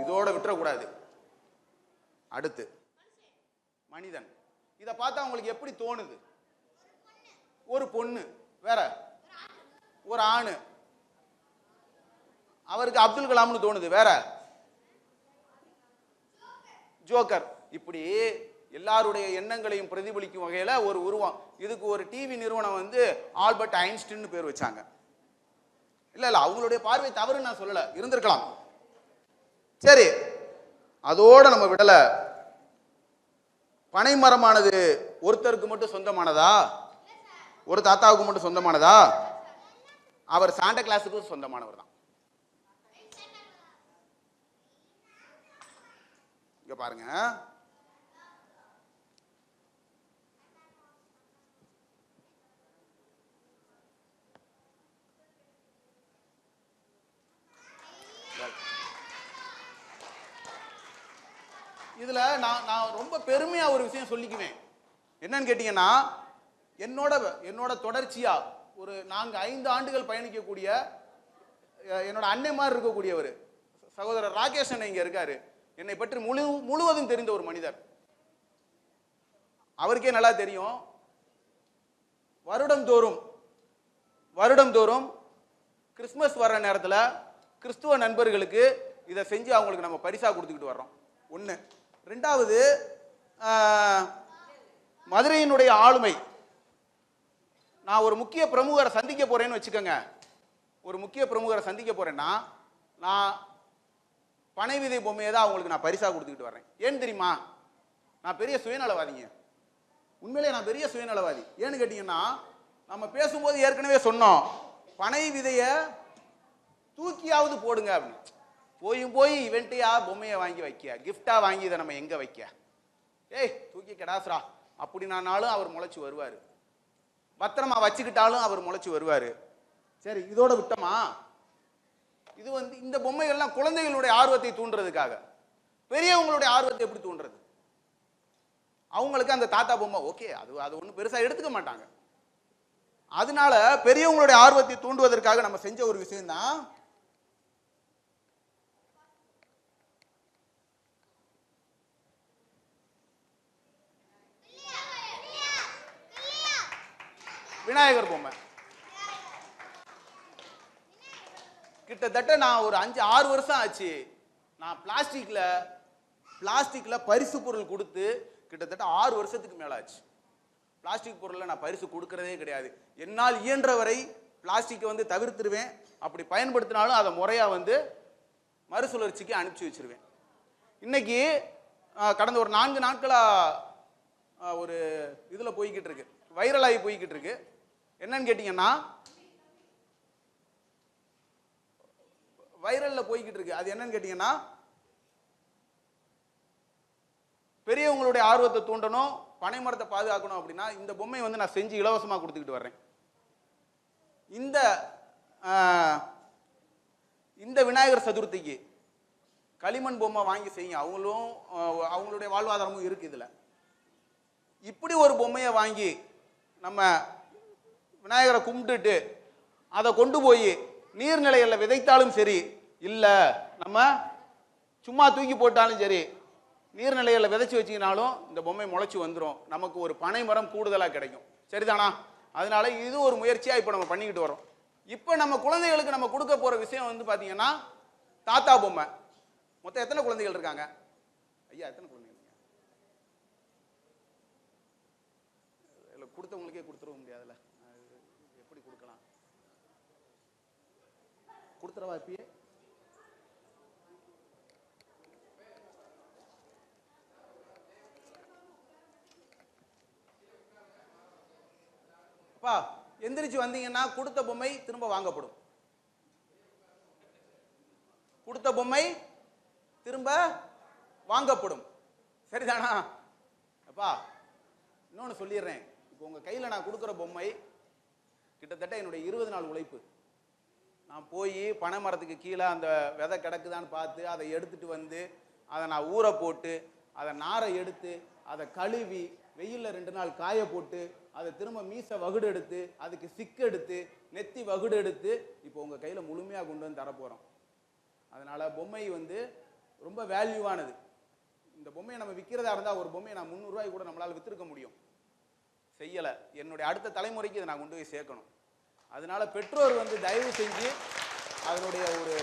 இதோட விட்டுறக்கூடாது. அடுத்து மனிதன். இதை பார்த்தா உங்களுக்கு எப்படி தோணுது? ஒரு பொண்ணு, வேற ஒரு ஆணு, அவருக்கு அப்துல் கலாம்னு தோணுது, வேற ஜோக்கர். இப்படி எல்லாருடைய எண்ணங்களையும் பிரதிபலிக்கும் வகையில ஒரு உருவம். இதுக்கு ஒரு டிவி நிறுவனம் வந்து ஆல்பர்ட் ஐன்ஸ்டீன் பேர் வச்சாங்க. இல்ல அவங்களுடைய பார்வை தவறுன்னு நான் சொல்லல, இருந்திருக்கலாம். சரி, அதோட நம்ம விடல. பனை மரமானது ஒருத்தருக்கு மட்டும் சொந்தமானதா? ஒரு தாத்தாவுக்கு மட்டும் சொந்தமானதா? அவர் சாண்டா கிளாஸுக்கு சொந்தமானவர் தான். இங்க பாருங்க, இதுல நான் ரொம்ப பெருமையா ஒரு விஷயம் சொல்லிக்குவேன். என்னன்னு கேட்டீங்கன்னா, என்னோட தொடர்ச்சியா ஒரு 4-5 ஆண்டுகள் பயணிக்கக்கூடிய என்னோட அன்னை மாதிரி இருக்கக்கூடியவர் சகோதரர் ராகேஷ் அண்ணன் இங்க இருக்காரு. என்னை பற்றி முழுவதும் தெரிந்த ஒரு மனிதர். அவருக்கே நல்லா தெரியும். வருடம்தோறும் கிறிஸ்துமஸ் வர்ற நேரத்தில் கிறிஸ்துவ நண்பர்களுக்கு இதை செஞ்சு அவங்களுக்கு நம்ம பரிசா கொடுத்துக்கிட்டு வர்றோம். ஒன்று. ரெண்டாவது, மதுரையினுடைய ஆளுமை. நான் ஒரு முக்கிய பிரமுகரை சந்திக்க போறேன்னு வச்சுக்கோங்க. ஒரு முக்கிய பிரமுகரை சந்திக்க போறேன்னா நான் பனை விதை பொம்மையை தான் அவங்களுக்கு நான் பரிசா கொடுத்துக்கிட்டு வர்றேன். ஏன்னு தெரியுமா? நான் பெரிய சுயநலவாதிங்க. உண்மையிலே நான் பெரிய சுயநலவாதி. ஏன்னு கேட்டீங்கன்னா, நம்ம பேசும்போது ஏற்கனவே சொன்னோம், பனை விதைய தூக்கியாவது போடுங்க அப்படின்னு. போய் இவன்ட்டையா பொம்மையை வாங்கி வைக்க, கிஃப்டா வாங்கி இதை நம்ம எங்க வைக்க? ஏய் தூக்கி கெடாசுரா அப்படின்னாலும் அவர் முளைச்சு வருவாரு. பத்திரமா வச்சுக்கிட்டாலும் அவர் முளைச்சு வருவாரு. சரி, இதோட விட்டமா? இது வந்து இந்த பொம்மைகள்லாம் குழந்தைகளுடைய ஆர்வத்தை தூண்டுறதுக்காக. பெரியவங்களுடைய ஆர்வத்தை எப்படி தூண்டுறது? அவங்களுக்கு அந்த தாத்தா பொம்மை ஓகே, அது ஒன்றும் பெருசா எடுத்துக்க மாட்டாங்க. அதனால பெரியவங்களுடைய ஆர்வத்தை தூண்டுவதற்காக நம்ம செஞ்ச ஒரு விஷயம் தான் விநாயகர் பொம்மை. கிட்டத்தட்ட நான் ஒரு 5-6 வருஷம் ஆச்சு நான் பிளாஸ்டிக்ல பரிசு பொருள் கொடுத்து. கிட்டத்தட்ட 6 வருஷத்துக்கு மேல ஆச்சு. பிளாஸ்டிக் பொருள்ல நான் பரிசு கொடுக்கறதே கிடையாது. என்னால் இயன்றவரை பிளாஸ்டிக்கை வந்து தவிர்த்துருவேன். அப்படி பயன்படுத்தினாலும் அதை முறையா வந்து மறுசுழற்சிக்கு அனுப்பிச்சு வச்சிருவேன். இன்னைக்கு கடந்த ஒரு 4 நாட்களா ஒரு இதுல போய்கிட்டு இருக்கு, வைரலாகி போய்கிட்டு இருக்கு. என்னன்னு கேட்டீங்கன்னா, வைரல்ல போய்கிட்டு இருக்கு. அது என்னன்னு கேட்டீங்கன்னா, பெரியவங்களுடைய ஆர்வத்தை தூண்டணும், பனைமரத்தை பாதுகாக்கணும் அப்படின்னா இந்த பொம்மையை வந்து நான் செஞ்சு இலவசமா கொடுத்துக்கிட்டு வர்றேன். இந்த இந்த விநாயகர் சதுர்த்திக்கு களிமண் பொம்மை வாங்கி செய்யுங்க. அவங்களுடைய வாழ்வாதாரமும் இருக்கு இதுல. இப்படி ஒரு பொம்மையை வாங்கி நம்ம விநாயகரை கும்பிட்டுட்டு அதை கொண்டு போய் நீர்நிலைகளில் விதைத்தாலும் சரி, இல்லை நம்ம சும்மா தூக்கி போட்டாலும் சரி, நீர்நிலைகளில் விதைச்சி வச்சிங்கனாலும் இந்த பொம்மை முளைச்சி வந்துடும். நமக்கு ஒரு பனை மரம் கூடுதலாக கிடைக்கும். சரிதானா? அதனால இது ஒரு முயற்சியாக இப்போ நம்ம பண்ணிக்கிட்டு வரோம். இப்போ நம்ம குழந்தைகளுக்கு நம்ம கொடுக்க போகிற விஷயம் வந்து பார்த்தீங்கன்னா தாத்தா பொம்மை. மொத்தம் எத்தனை குழந்தைகள் இருக்காங்க ஐயா? எத்தனை குழந்தைகள்? கொடுத்தவங்களுக்கே கொடுத்துட முடியாதுல்ல, எப்படி கொடுக்கலாம்? கொடுத்துறவா இப்பயே? அப்பா எந்திரிச்சு வந்தீங்கன்னா கொடுத்த பொம்மை திரும்ப வாங்கப்படும். கொடுத்த பொம்மை திரும்ப வாங்கப்படும். சரிதானா? அப்பா இன்னொன்னு சொல்லிடுறேன். இப்போ உங்க கையில நான் கொடுக்குற பொம்மை கிட்டத்தட்ட என்னுடைய 20 நாள் உழைப்பு. நான் போய் பனை மரத்துக்கு கீழே அந்த விதை கிடக்குதான்னு பார்த்து அதை எடுத்துட்டு வந்து அதை நான் ஊற போட்டு அதை நாரை எடுத்து அதை கழுவி வெயிலில் 2 நாள் காய போட்டு அதை திரும்ப மீசை வகுடு எடுத்து அதுக்கு சிக்கு எடுத்து நெத்தி வகுடு எடுத்து இப்போ உங்கள் கையில் முழுமையாக கொண்டு வந்து தரப்போகிறோம். அதனால் பொம்மை வந்து ரொம்ப வேல்யூவானது. இந்த பொம்மையை நம்ம விற்கிறதா இருந்தால் ஒரு பொம்மையை நான் 300 ரூபாய்க்கு கூட நம்மளால் விற்றுருக்க முடியும். செய்யலை. என்னுடைய அடுத்த தலைமுறைக்கு இதை நான் கொண்டு போய் சேர்க்கணும். அதனால பெற்றோர் வந்து தயவு செஞ்சு அதனுடைய ஒரு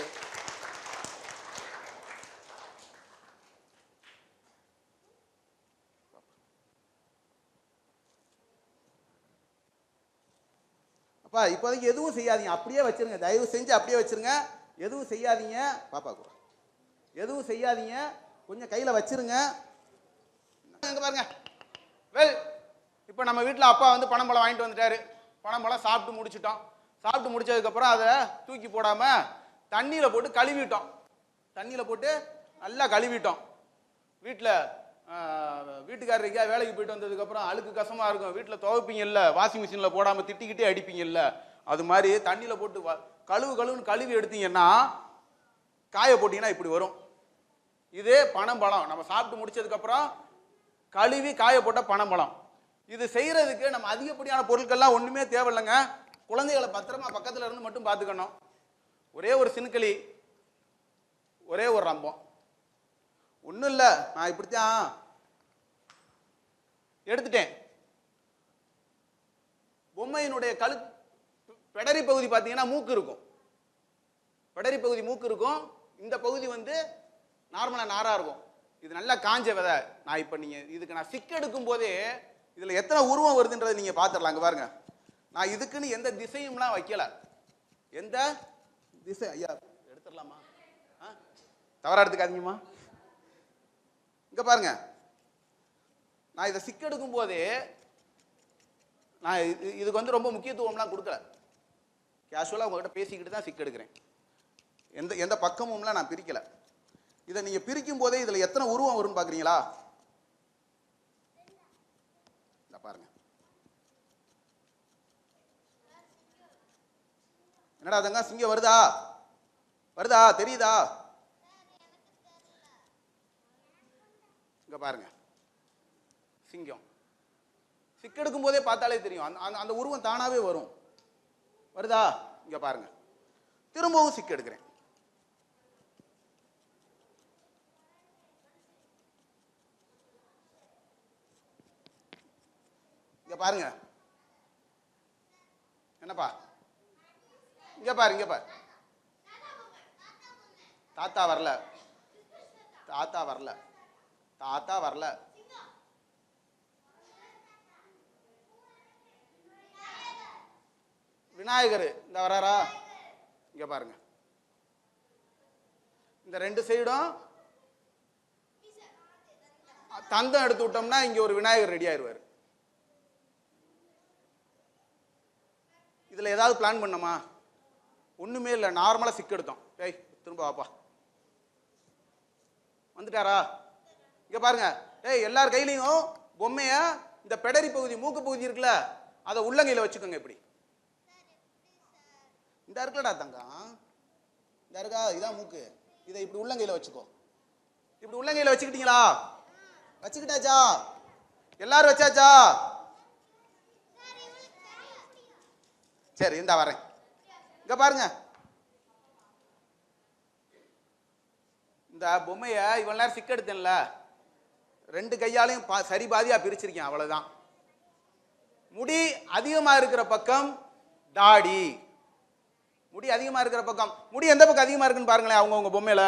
அப்பா இப்போதைக்கு எதுவும் செய்யாதீங்க, அப்படியே வச்சிருங்க. தயவு செஞ்சு அப்படியே வச்சிருங்க. எதுவும் செய்யாதீங்க. பாப்பா கூட எதுவும் செய்யாதீங்க, கொஞ்சம் கையில் வச்சிருங்க. எங்க பாருங்க. வெல், இப்போ நம்ம வீட்டில் அப்பா வந்து பனம்பழம் வாங்கிட்டு வந்துட்டாரு. பனம்பழம் சாப்பிட்டு முடிச்சிட்டோம். சாப்பிட்டு முடிச்சதுக்கப்புறம் அதை தூக்கி போடாமல் தண்ணியில் போட்டு கழுவிட்டோம். தண்ணியில் போட்டு நல்லா கழுவிட்டோம். வீட்டுக்காரருக்கா வேலைக்கு போயிட்டு வந்ததுக்கப்புறம் அழுக்கு கசமாக இருக்கும். வீட்டில் துவைப்பீங்கல்ல, வாஷிங் மிஷினில் போடாமல் திட்டிக்கிட்டே அடிப்பீங்கல்ல, அது மாதிரி தண்ணியில் போட்டு கழுவுன்னு கழுவி எடுத்தீங்கன்னா காய போட்டிங்கன்னா இப்படி வரும். இது பனம்பழம். நம்ம சாப்பிட்டு முடிச்சதுக்கப்புறம் கழுவி காய போட்ட பனம்பழம். இது செய்யறதுக்கு நம்ம அதிகப்படியான பொருட்கள்லாம் ஒன்றுமே தேவையில்லைங்க. குழந்தைகளை பத்திரமா பக்கத்தில் இருந்து மட்டும் பார்த்துக்கணும். ஒரே ஒரு சினுக்களி, ஒரே ஒரு ரம்பம், ஒன்றும் இல்லை. நான் இப்படித்தான் எடுத்துட்டேன். பொம்மையினுடைய பெடரி பகுதி பார்த்தீங்கன்னா மூக்கு இருக்கும். பெடரி பகுதி மூக்கு இருக்கும். இந்த பகுதி வந்து நார்மலாக நாராக இருக்கும். இது நல்லா காஞ்ச விதை. நான் இப்போ இதுக்கு நான் சிக்கு எடுக்கும் போதே இதில் எத்தனை உருவம் வருதுன்றதை நீங்கள் பார்த்துடலாம். அங்கே பாருங்க. நான் இதுக்குன்னு எந்த திசையும்லாம் வைக்கல. எந்த திசை ஐயா எடுத்துடலாமா? தவறா எடுத்துக்காதீங்கம்மா. இங்கே பாருங்க. நான் இதை சிக்கு எடுக்கும் போதே நான் இதுக்கு வந்து ரொம்ப முக்கியத்துவம்லாம் கொடுக்கல. கேஷுவலாக உங்கள்கிட்ட பேசிக்கிட்டு தான் சிக்கு எடுக்கிறேன். எந்த பக்கமும்லாம் நான் பிரிக்கலை. இதை நீங்கள் பிரிக்கும் போதே இதில் எத்தனை உருவம் வரும்னு பார்க்குறீங்களா? பாருங்க. என்னடா தங்க சிங்கம் வருதா? வருதா? தெரியுதா? இங்க பாருங்க. சிங்கம் சிக்கு எடுக்கும் போதே பார்த்தாலே தெரியும். அந்த உருவம் தானாவே வரும். வருதா? இங்க பாருங்க. திரும்பவும் சிக்கு எடுக்கிறேன். இங்க பாருங்க. என்னப்பா? இங்க பாரு, இங்க பாரு. தாத்தா வரல, தாத்தா வரல, தாத்தா வரல. விநாயகர் இந்த வராரா? இங்க பாருங்க. இந்த 2 சைடும் தந்தம் எடுத்து விட்டோம்னா இங்க ஒரு விநாயகர் ரெடி ஆயிருவாரு. இதுல ஏதாவது பிளான் பண்ணோமா? ஒண்ணுமே இல்லை. நார்மலா சிக்கு எடுத்தோம். திரும்ப வாப்பா. வந்துட்டாரா? இங்க பாருங்க, ஏய் எல்லார் கையிலையும் பொம்மைய இந்த பெடரி பகுதி மூக்கு பகுதி இருக்குல்ல, அதை உள்ளங்கையில வச்சுக்கோங்க. இப்படி இந்த இருக்குல்லடா தங்கம், இந்த இருக்கா, இதான் மூக்கு. இதை இப்படி உள்ளங்கையில வச்சுக்கோ. இப்படி உள்ளங்கையில வச்சுக்கிட்டீங்களா? வச்சுக்கிட்டாச்சா? எல்லாரும் வச்சாச்சா? சரி, இந்த வரேன். இங்க பாருங்க, இந்த பொம்மைய இவ்வளவு நேரம் சிக்க எடுத்தேன்ல, 2 கையாலையும் சரி பாதியா பிரிச்சிருக்கேன். அவ்வளவுதான். முடி அதிகமா இருக்கிற பக்கம் தாடி. முடி அதிகமா இருக்கிற பக்கம், முடி எந்த பக்கம் அதிகமா இருக்குன்னு பாருங்களேன் அவங்கவுங்க பொம்மையில.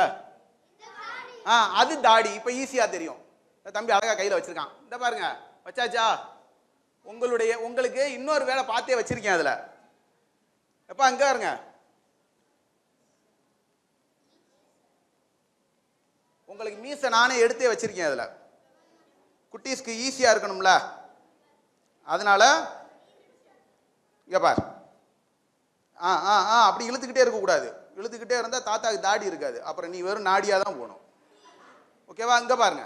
அது தாடி. இப்ப ஈஸியா தெரியும். தம்பி அழகா கையில வச்சிருக்கான். இந்த பாருங்க, வச்சாச்சா? உங்களுக்கு இன்னொரு வேலை பார்த்தே வச்சிருக்கேன் அதுல. எப்ப அங்க பாருங்க, உங்களுக்கு மீசை நானே எடுத்தே வச்சிருக்கேன் அதுல. குட்டீஸ்க்கு ஈஸியா இருக்கணும்ல, அதனால இங்க பாரு. அப்படி இழுத்துக்கிட்டே இருக்க கூடாது. இழுத்துக்கிட்டே இருந்தா தாத்தாக்கு தாடி இருக்காது. அப்புறம் நீ வெறும் நாடியா தான் போகணும். ஓகேவா? இங்க பாருங்க,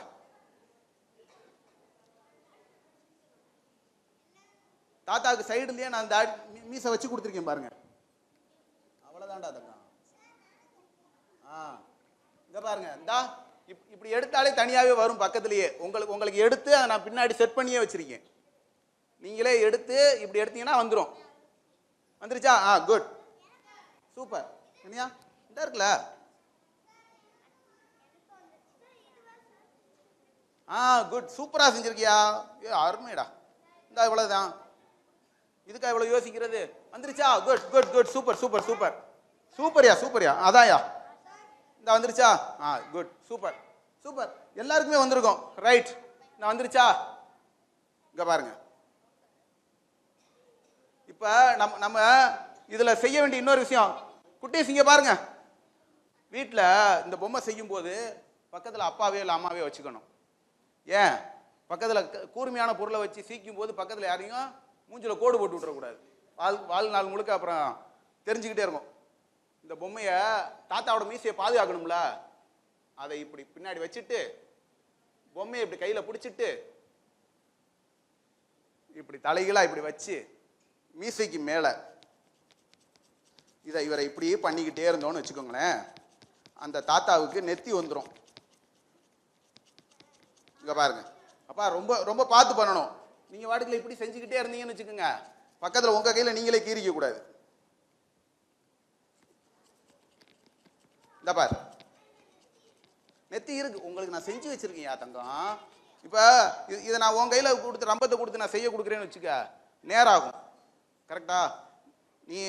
தாத்தாக்கு சைடுலயே நான் தாடி மீசை வச்சு கொடுத்துருக்கேன் பாருங்க. அவ்வளவுதான்டா தங்கா. இங்க பாருங்க, இந்தா இப்படி எடுத்தாலே தனியாவே வரும் பக்கத்திலேயே. உங்களுக்கு எடுத்து அதை நான் பின்னாடி செட் பண்ணியே வச்சிருக்கேன். நீங்களே எடுத்து இப்படி எடுத்தீங்கன்னா வந்துடும். வந்துருச்சா? Good, super. என்னையா இந்த இருக்குல்ல, குட், சூப்பரா செஞ்சிருக்கியா. அருமைடா. இந்த இவ்வளவுதான். இதுக்கா இவ்வளவு யோசிக்கிறது? வந்துருச்சா? Good good good, super super super சூப்பர்யா சூப்பர்யா. அதான்யா, இந்த வந்துருச்சா? Good, super super. எல்லாருக்குமே வந்திருக்கும். ரைட், இந்த வந்துருச்சா? இங்க பாருங்க, இப்ப நம்ம இதுல செய்ய வேண்டிய இன்னொரு விஷயம். குட்டீஸ் இங்க பாருங்க, வீட்டுல இந்த பொம்மை செய்யும் போது பக்கத்துல அப்பாவே இல்லை அம்மாவே வச்சுக்கணும். ஏன்? பக்கத்துல கூர்மையான பொருளை வச்சு சீக்கும் போது பக்கத்துல யாரையும் மூஞ்சில கோடு போட்டு விட்டுறக்கூடாது. வாழ்நாள் முழுக்க அப்புறம் தெரிஞ்சுக்கிட்டே இருக்கும். இந்த பொம்மைய தாத்தாவோட மீசையை பாதுகாக்கணும்ல, அதை இப்படி பின்னாடி வச்சுட்டு பொம்மையை இப்படி கையில பிடிச்சிட்டு இப்படி தலைகளா இப்படி வச்சு மீசைக்கு மேல இவரை இப்படி பண்ணிக்கிட்டே இருந்தோம்னு வச்சுக்கோங்களேன், அந்த தாத்தாவுக்கு நெத்தி வந்துடும். இங்க பாருங்க, அப்பா ரொம்ப ரொம்ப பார்த்து பண்ணணும். நீங்க வாட்டுக்குள்ள இப்படி செஞ்சுக்கிட்டே இருந்தீங்கன்னு வச்சுக்கோங்க, பக்கத்துல உங்க கையில நீங்களே கீறிக்க கூடாது. இந்த பாரு, நெத்தி இருக்கு உங்களுக்கு, நான் செஞ்சு வச்சிருக்கேன் தங்கம். இப்ப இதை நான் உன் கையில கொடுத்து ரம்பத்தை கொடுத்து நான் செய்ய கொடுக்குறேன்னு வச்சுக்க, நேராகும். கரெக்டா? நீ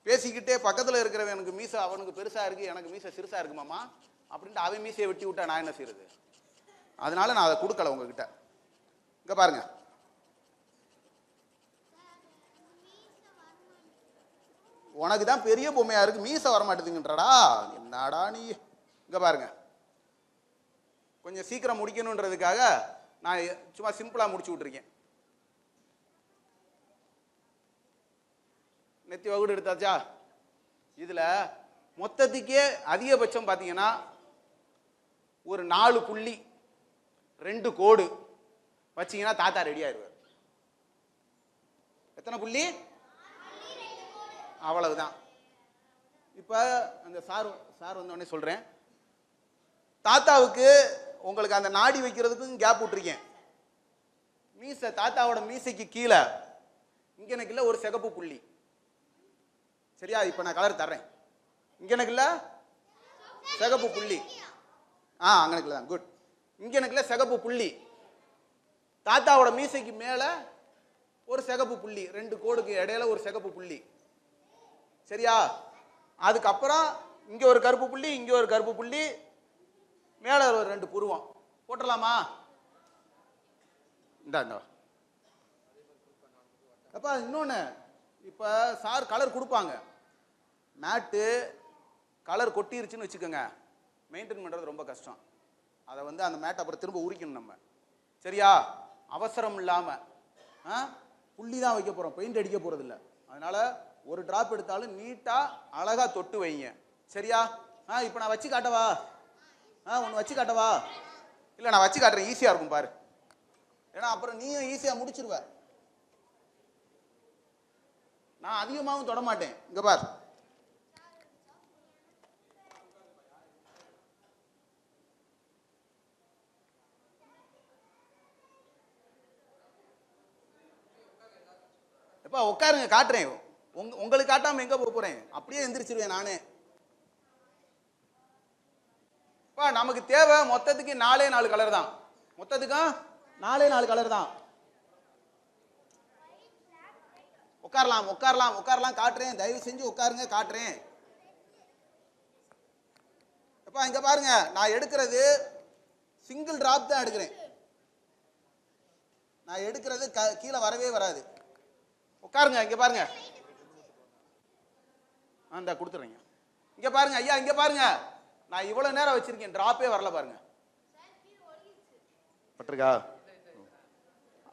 பேசிக்கிட்டே பக்கத்துல இருக்கிறவனுக்கு மீசை அவனுக்கு பெருசா இருக்கு, எனக்கு மீசை சிறுசா இருக்கு மாமா அப்படின்ட்டு அவன் மீசையை வெட்டி விட்டா நான் என்ன செய்யறது? அதனால நான் அதை கொடுக்கல உங்ககிட்ட. இங்க பாருங்க, உனக்கு தான் பெரிய பொம்மையா இருக்கு, மீசை வரமாட்டேதுங்கன்றடா. என்னடா நீ? இங்க பாருங்க, கொஞ்சம் சீக்கிரம் முடிக்கணுன்றதுக்காக நான் சும்மா சிம்பிளா முடிச்சு விட்டுருக்கேன். நெத்தி வகுடு எடுத்தாச்சா? இதுல மொத்தத்துக்கே அதிகபட்சம் பாத்தீங்கன்னா ஒரு 4 புள்ளி 2 கோடு வச்சீங்கன்னா தாத்தா ரெடி ஆயிடுவார். எத்தனை புள்ளி? அவ்வளவுதான். இப்ப அந்த சார் வந்த உடனே சொல்றேன், தாத்தாவுக்கு உங்களுக்கு அந்த நாடி வைக்கிறதுக்கும் கேப் விட்டுருக்கேன். மீசை தாத்தாவோட மீசைக்கு கீழே இங்க எனக்கு இல்ல ஒரு சிகப்பு புள்ளி. சரியா? இப்ப நான் கலர் தர்றேன். இங்க எனக்கு இல்ல சிகப்பு புள்ளி. அங்கனக்குல தான். குட். இங்க எனக்கு இல்ல சிகப்பு புள்ளி. தாத்தாவோட மீசைக்கு மேல ஒரு சிகப்பு புள்ளி, 2 கோடுக்கு இடையில ஒரு சிகப்பு புள்ளி. சரியா? அதுக்கப்புறம் இங்க ஒரு கருப்பு புள்ளி, இங்க ஒரு கருப்பு புள்ளி, மேல ஒரு 2 புருவம் போட்டலாமா? இந்த அப்பா இன்னொன்னு, இப்ப சார் கலர் கொடுப்பாங்க, மேட்டு கலர் கொட்டிருச்சுன்னு வச்சுக்கோங்க, மெயின்டைன் பண்றது ரொம்ப கஷ்டம். அதை அந்த மேட்டை அப்புறம் திரும்ப உரிக்கணும் நம்ம. சரியா? அவசரம் இல்லாம புள்ளி தான் வைக்க போறோம், பெயிண்ட் அடிக்க போறது இல்லை. அதனால ஒரு டிராப் எடுத்தாலும் நீட்டா அழகா தொட்டு வைங்க. சரியா? இப்போ நான் வச்சு காட்டவா? ஒன்று வச்சு காட்டவா? இல்லை நான் வச்சு காட்டுறேன், ஈஸியாக இருக்கும் பாரு. ஏன்னா அப்புறம் நீயும் ஈஸியாக முடிச்சிருவ. நான் அதிகமாகவும் தொட மாட்டேன். இங்கே பார். எப்பா உட்காருங்க, காட்டுறேன். உங்களுக்கு காட்டாமல் எங்கே போக போகிறேன்? அப்படியே எந்திரிச்சிருவேன் நானே. நமக்கு தேவை மொத்தத்துக்கு 4 கலர் தான். மொத்தத்துக்கும் 4 கலர் தான். உட்காரலாம் உட்காரலாம் உட்காரலாம், காட்டுறேன். தயவு செஞ்சு உட்காருங்க, காட்டுறேன். எப்பா இங்க பாருங்க, நான் எடுக்கிறது சிங்கிள் டிராப் தான் எடுக்கிறேன். நான் எடுக்கிறது கீழே வரவே வராது. உட்காருங்க, இங்க பாருங்க. அந்த கொடுத்துறீங்க. இங்க பாருங்க ஐயா, இங்க பாருங்க. நான் இவ்வளவு நேரம் வச்சிருக்கேன், டிராப்பே வரல பாருங்க. பட்டிருக்கா?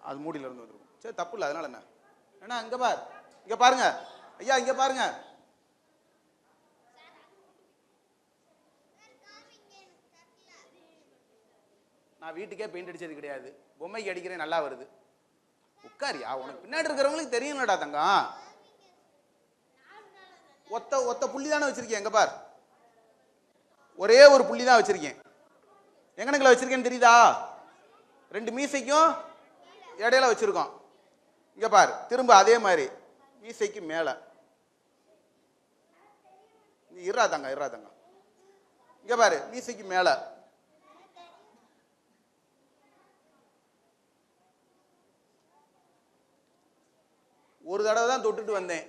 அது மூடியில இருந்து வந்துருக்கும். சரி, தப்பு இல்லை. அதனால என்ன? ஏன்னா இங்க பாரு, இங்க பாருங்க ஐயா, இங்க பாருங்க. நான் வீட்டுக்கே பெயிண்ட் அடிச்சது கிடையாது, பொம்மைக்கு அடிக்கிறேன், நல்லா வருது. உட்காரியா, உனக்கு பின்னாடி இருக்கிறவங்களுக்கு தெரியும்லடா தங்கம். ஒத்த புள்ளி தானே வச்சிருக்கேன். எங்க பார், ஒரே ஒரு புள்ளி தான் வச்சிருக்கேன். எங்கனக்குள்ள வச்சிருக்கேன்னு தெரியுதா? 2 மீசைக்கும் இடையில வச்சிருக்கோம். இங்க பார், திரும்ப அதே மாதிரி மீசைக்கு மேல. இருறா தங்க. இங்க பாரு, மீசைக்கு மேல. ஒரு தடவை தான் தொட்டுட்டு வந்தேன்.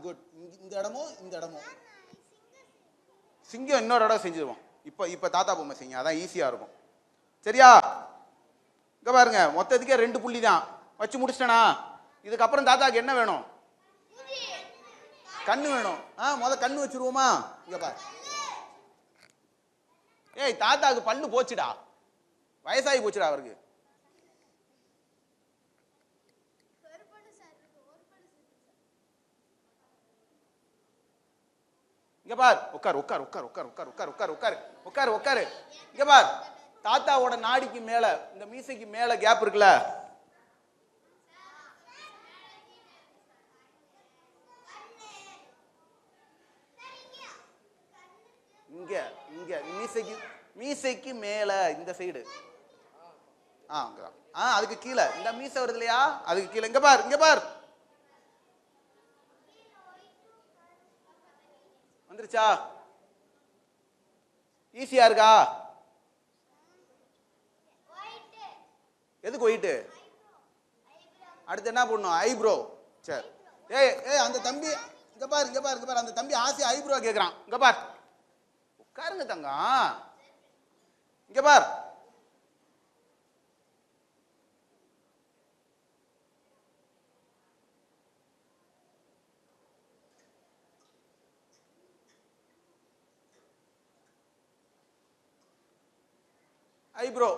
குட். இந்த இடமும் சிங்கம் இன்னொரு இடம் செஞ்சிருவோம். இப்ப தாத்தா பொம்மை செய்யுங்க, அதான் ஈஸியா இருக்கும். சரியா? இங்க பாருங்க, மொத்தத்துக்கே 2 புள்ளி தான் வச்சு முடிச்சிட்டேனா? இதுக்கப்புறம் தாத்தாக்கு என்ன வேணும்? கண்ணு வேணும். கண்ணு வச்சிருவோமா? இங்க பாரு. ஏய், தாத்தாக்கு பல்லு போச்சுடா, வயசாகி போச்சுடா அவருக்கு. இங்க பார், உட்காரு. இங்க பார், தாத்தாவோட நாடிக்கு மேல, இந்த மீசைக்கு மேல கேப் இருக்குல்ல, இங்க மீசைக்கு மேல இந்த சைடு. அதுக்கு கீழே இந்த மீசை வருது இல்லையா, அதுக்கு கீழே. இங்க பார் வந்துருச்சா? ஈஸியா இருக்கா? எதுக்கு ஒயிட்டு? அடுத்து என்ன பண்ணணும்? ஐப்ரோ. சரி. ஏய் அந்த தம்பி இங்க பாரு, அந்த தம்பி ஆசை ஐப்ரோ கேக்குறான். இங்க பார், உட்காருங்க தங்கம். இங்க பார், ஐப்ரோ.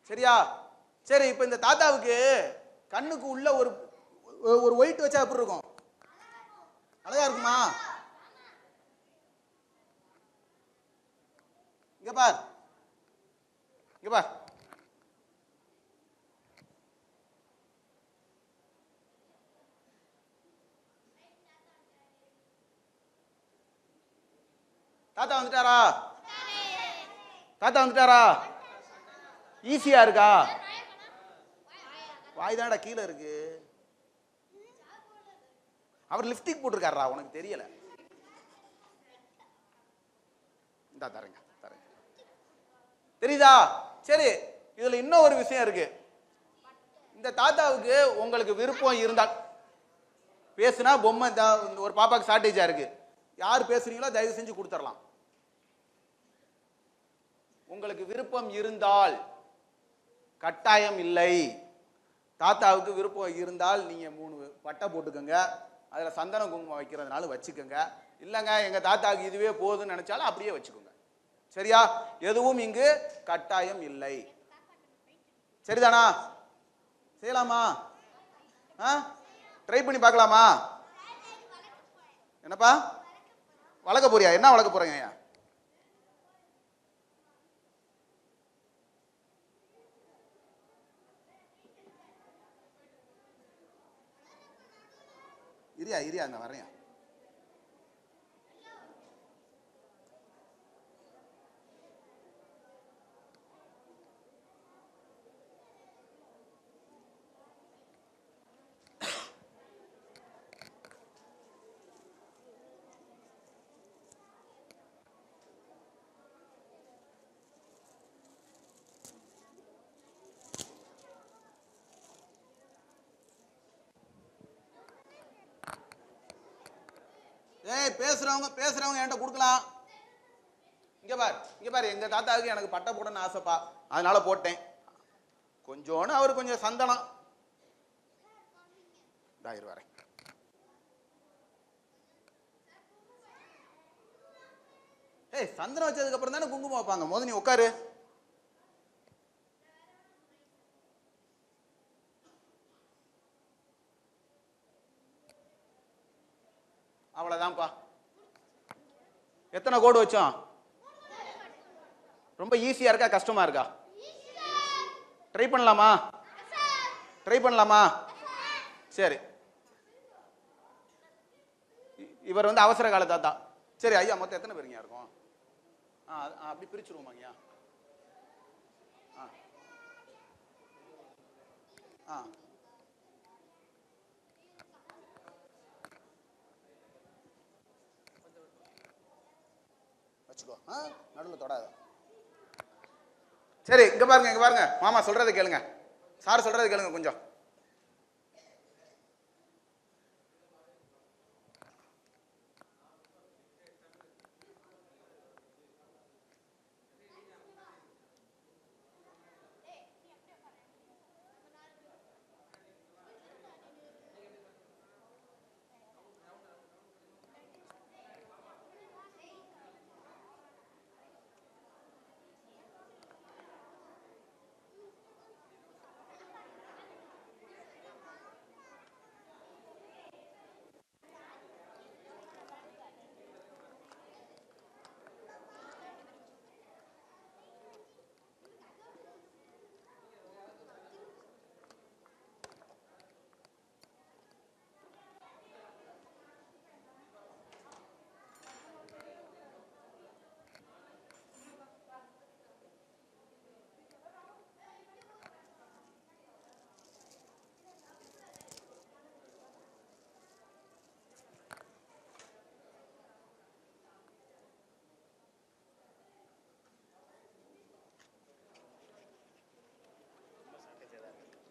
சரியா? சரி, இப்ப இந்த தாத்தாவுக்கு கண்ணுக்கு உள்ள ஒரு ஒயிட் வச்சா எப்படி இருக்கும்? அழகா இருக்குமா? இங்க பார். தாத்தா வந்துட்டாரா? ஈஸியா இருக்கா? வாய் தான்டா கீழே இருக்கு. அவர் லிப்ஸ்டிக் போட்டிருக்காரா, உனக்கு தெரியல? இந்தா தரேங்க. தெரியுதா? சரி, இதுல இன்னும் ஒரு விஷயம் இருக்கு. இந்த தாத்தாவுக்கு உங்களுக்கு விருப்பம் இருந்தால் பேசுனா பொம்மை, ஒரு பாப்பாக்கு ஷார்டேஜா இருக்கு, யார் பேசுறீங்களோ தயவு செஞ்சு கொடுத்துடலாம். உங்களுக்கு விருப்பம் இருந்தால், கட்டாயம் இல்லை. தாத்தாவுக்கு விருப்பம் இருந்தால் நீங்க 3 பட்டை போட்டுக்கோங்க, அதுல சந்தன குங்குமம் வைக்கிறதுனால வச்சுக்கோங்க. இல்லைங்க எங்க தாத்தாவுக்கு இதுவே போதுன்னு நினைச்சாலும் அப்படியே வச்சுக்கோங்க. சரியா? எதுவும் இங்கு கட்டாயம் இல்லை. சரிதானா? செய்யலாமா? ட்ரை பண்ணி பார்க்கலாமா? என்னப்பா வளர்க்க போறியா? என்ன வளர்க்க போறீங்க ஐயா? இரியா அந்த வரேன். ஏய், பேசுறவங்க என்கிட்ட கொடுக்கலாம். இங்க பாரு எங்க தாத்தாவுக்கு எனக்கு பட்டை போடணும்னு ஆசைப்பா, அதனால போட்டேன். கொஞ்சோன்னு அவர் கொஞ்சம் சந்தனம். வரேன். ஏய், சந்தனம் வச்சதுக்கு அப்புறம் தானே குங்குமம் வைப்பாங்க. மோதி நீ உட்காரு. அவ்வளவுதான்ப்பா. எத்தனை கோடு வச்சோம்? ரொம்ப ஈஸியா இருக்கா கஷ்டமா இருக்கா? ட்ரை பண்ணலாமா? சரி, இவர் வந்து அவசர கால தாத்தா. சரி ஐயா, மொத்தம் எத்தனை பேருங்க இருக்கும்? அப்படி பிரிச்சுருவோமாங்கய்யா? வச்சுக்கோ, நடுவில் தொடாத. சரி, இங்க பாருங்க மாமா சொல்றதை கேளுங்க, சார் சொல்றதை கேளுங்க கொஞ்சம்.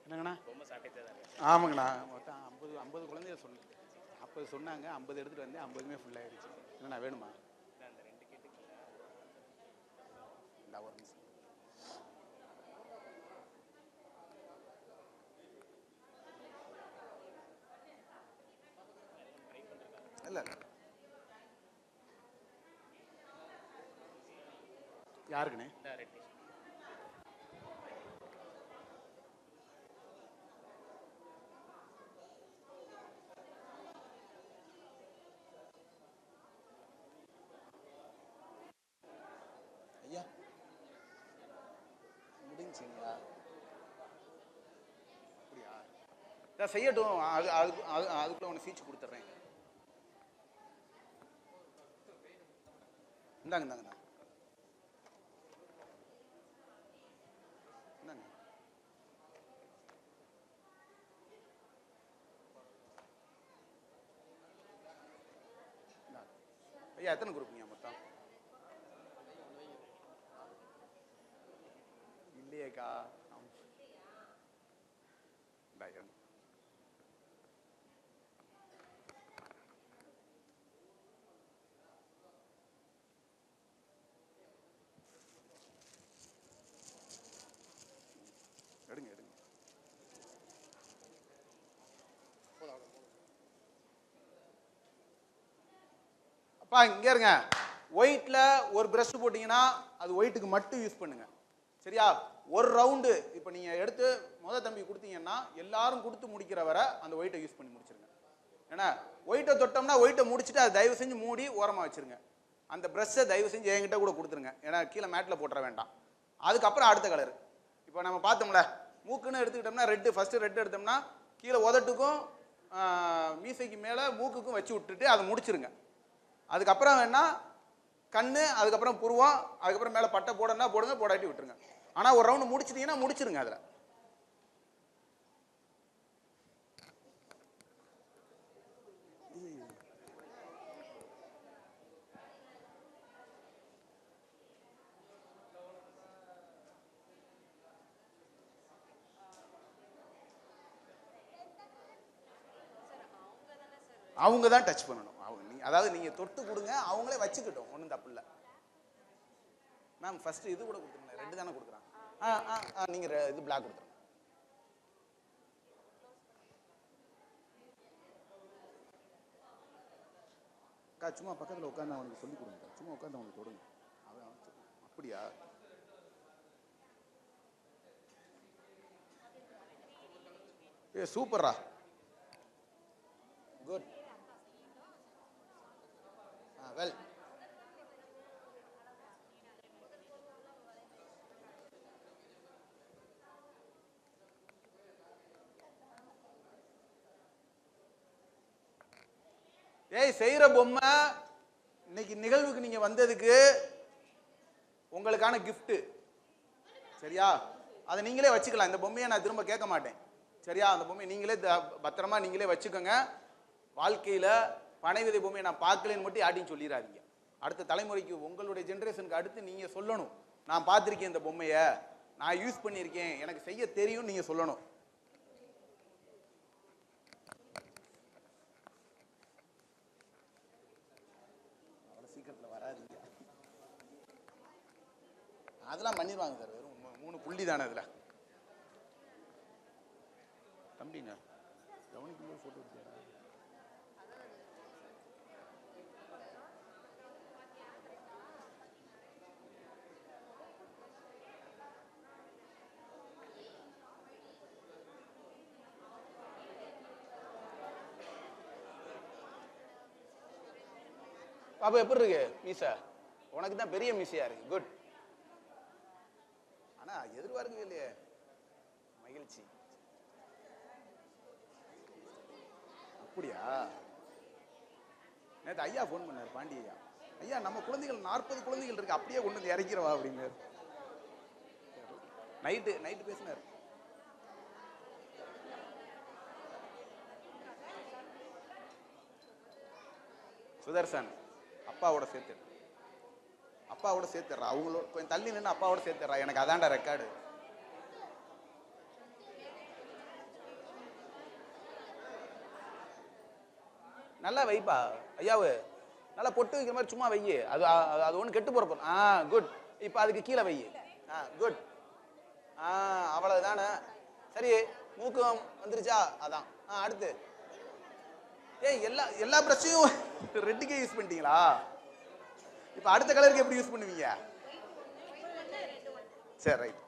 என்னங்கண்ணா? ஆமாங்கண்ணா, மொத்தம் 50 குழந்தைய சொல்லு. 40 சொன்னாங்க, 50 எடுத்துட்டு வந்தேன், 50மே ஃபுல் ஆயிடுச்சு. என்னண்ணா வேணுமா? ஒரு நிமிஷம். இல்ல யாருக்குண்ணே? ஐயா முடிஞ்சுங்களா? அப்படியா? நான் செய்யட்டும், அதுக்குள்ள உனக்கு சீச்சு கொடுத்துட்றேன். இந்தாங்கண்ணா. இந்தாங்க. ஐயா, எத்தனை குரூப்புங்க மொத்தம்? இல்லையேக்கா. எடுங்க. அப்பா இங்க இருங்க. ஒயிட்ல ஒரு பிரஷ் போட்டீங்கன்னா அது ஒயிட்டுக்கு மட்டும் யூஸ் பண்ணுங்க, சரியா? ஒரு ரவுண்டு இப்போ நீங்க எடுத்து தம்பி கொடுத்தீங்கன்னா எல்லாரும் கொடுத்து முடிக்கிற வரை அந்த ஒயிட்டை யூஸ் பண்ணி முடிச்சிருங்க. ஏன்னா ஒயிட்டை தொட்டோம்னா ஒயிட்டை முடிச்சுட்டு அதை தயவு செஞ்சு மூடி ஓரமாக வச்சுருங்க. அந்த ப்ரெஷ்ஷை தயவு செஞ்சு என்கிட்ட கூட கொடுத்துருங்க, ஏன்னா கீழே மேட்டில் போட்டுற வேண்டாம். அதுக்கப்புறம் அடுத்த கலர். இப்போ நம்ம பார்த்தோம்ல மூக்குன்னு எடுத்துக்கிட்டோம்னா ரெட்டு, ஃபஸ்ட்டு ரெட் எடுத்தோம்னா கீழே உதட்டுக்கும் மீசைக்கு மேலே மூக்குக்கும் வச்சு விட்டுட்டு அதை முடிச்சிருங்க. அதுக்கப்புறம் வேணா கண்ணு, அதுக்கப்புறம் புருவம், அதுக்கப்புறம் மேலே பட்டை போடணும்னா போடுங்க, போடாட்டி விட்டுருங்க. ஆனால் ஒரு ரவுண்டு முடிச்சிட்டிங்கன்னா முடிச்சிருங்க. அதில் அவங்க தான் டச் பண்ணணும். அதாவது நீங்கள் தொட்டு கொடுங்க, அவங்களே வச்சுக்கிட்டோம், ஒன்றும் தப்பு இல்லை. மேம் ஃபஸ்ட்டு இது கூட கொடுத்துருங்க, ரெட்டு தானே கொடுக்குறான். நீங்கள் இது பிளாக் கொடுத்துருங்க. அக்கா சும்மா பக்கத்தில் உட்காந்து அவனுக்கு சொல்லிக் கொடுங்க, சும்மா உட்காந்து அவனுக்கு தொடுங்க. அவன் அப்படியா? சூப்பர்ரா, குட், வெல். செய்யற பொம்மை இன்னைக்கு நிகழ்வுக்கு நீங்க வந்ததுக்கு உங்களுக்கான கிஃப்ட். சரியா? அதை நீங்களே வச்சுக்கலாம். இந்த பொம்மையை நான் திரும்ப கேட்க மாட்டேன். சரியா? அந்த பொம்மையை நீங்களே பத்திரமா நீங்களே வச்சுக்கோங்க. வாழ்க்கையில பனை விதை பொம்மையை நான் பார்க்கலன்னு மட்டும் யார்ட்டையும் சொல்லிடாதீங்க. அடுத்த தலைமுறைக்கு, உங்களுடைய ஜென்ரேஷனுக்கு அடுத்து நீங்க சொல்லணும், நான் பார்த்துருக்கேன் இந்த பொம்மையை, நான் யூஸ் பண்ணியிருக்கேன், எனக்கு செய்ய தெரியும், நீங்க சொல்லணும். சீக்கிரத்தில் வராதீங்க, அதெல்லாம் பண்ணிடுவாங்க சார். வெறும் 3 புள்ளி தானே அதில். தம்பிண்ணா கவனிக்கும்போது ஃபோட்டோ எடுத்தியா? பாப்பா எப்படி இருக்கு மீசை? உனக்கு தான் பெரிய மீசையா இருக்கு. குட். ஆனா எதிர்பார்க்கவே இல்லையே. மகிழ்ச்சி. அப்படியா? நேற்று ஐயா ஃபோன் பண்ணார், பாண்டி ஐயா. ஐயா நம்ம குழந்தைகள் 40 குழந்தைகள் இருக்கு, அப்படியே கொண்டு வந்து இறக்கிறவா அப்படின்னு. நைட்டு பேசினார். சுதர்சன் அப்பாவோட சேர்த்துடுறா, அவங்களோட கொஞ்சம் தள்ளி நின்று அப்பாவோட சேர்த்துடுறா, எனக்கு அதான்டா ரெக்கார்டு. நல்லா வைப்பா ஐயாவு, நல்லா பொட்டு வைக்கிற மாதிரி சும்மா வையே. அது ஒன்று கெட்டு போற போதும். குட். இப்போ அதுக்கு கீழே வையே. குட். அவ்வளவுதானே. சரி, மூக்கம் வந்துருச்சா? அதான். அடுத்து எல்லா ப்ரஷையும் ரெட்டுக்கே யூஸ் பண்ணிட்டீங்களா? இப்போ அடுத்த கலருக்கு எப்படி யூஸ் பண்ணுவீங்க? சரி, ரைட்.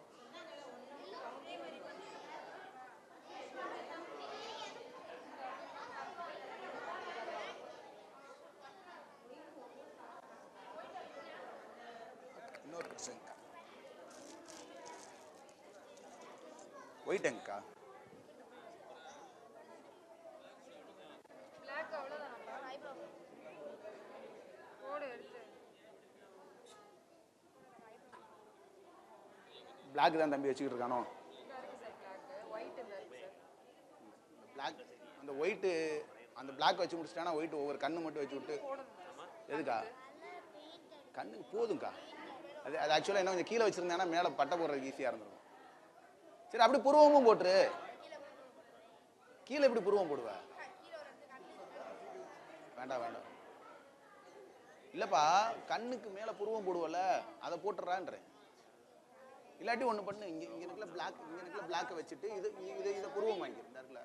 இன்னொரு பிரச்சனை ஒயிட் அங்கா. பிளாக் தான் தம்பி வச்சுக்கிட்டு இருக்கானோ? பிளாக், அந்த ஒயிட்டு, அந்த பிளாக் வச்சு முடிச்சிட்டானா ஒயிட் ஒவ்வொரு கண்ணு மட்டும் வச்சு விட்டு. எதுக்கா? கண்ணுக்கு போதும்க்கா. அது ஆக்சுவலாக என்ன கொஞ்சம் கீழே வச்சிருந்தேன்னா மேலே பட்டை போடுறதுக்கு ஈஸியாக இருந்திருக்கும். சரி, அப்படி புருவமும் போட்டுரு. கீழே எப்படி புருவம் போடுவ? வேண்டாம். இல்லப்பா, கண்ணுக்கு மேலே புருவம் போடுவல, அதை போட்டுறான்றேன். இல்லாட்டி ஒன்று பண்ணு, இங்கே பிளாக் வச்சுட்டு இதை புருவம் வாங்கிருந்தாருல,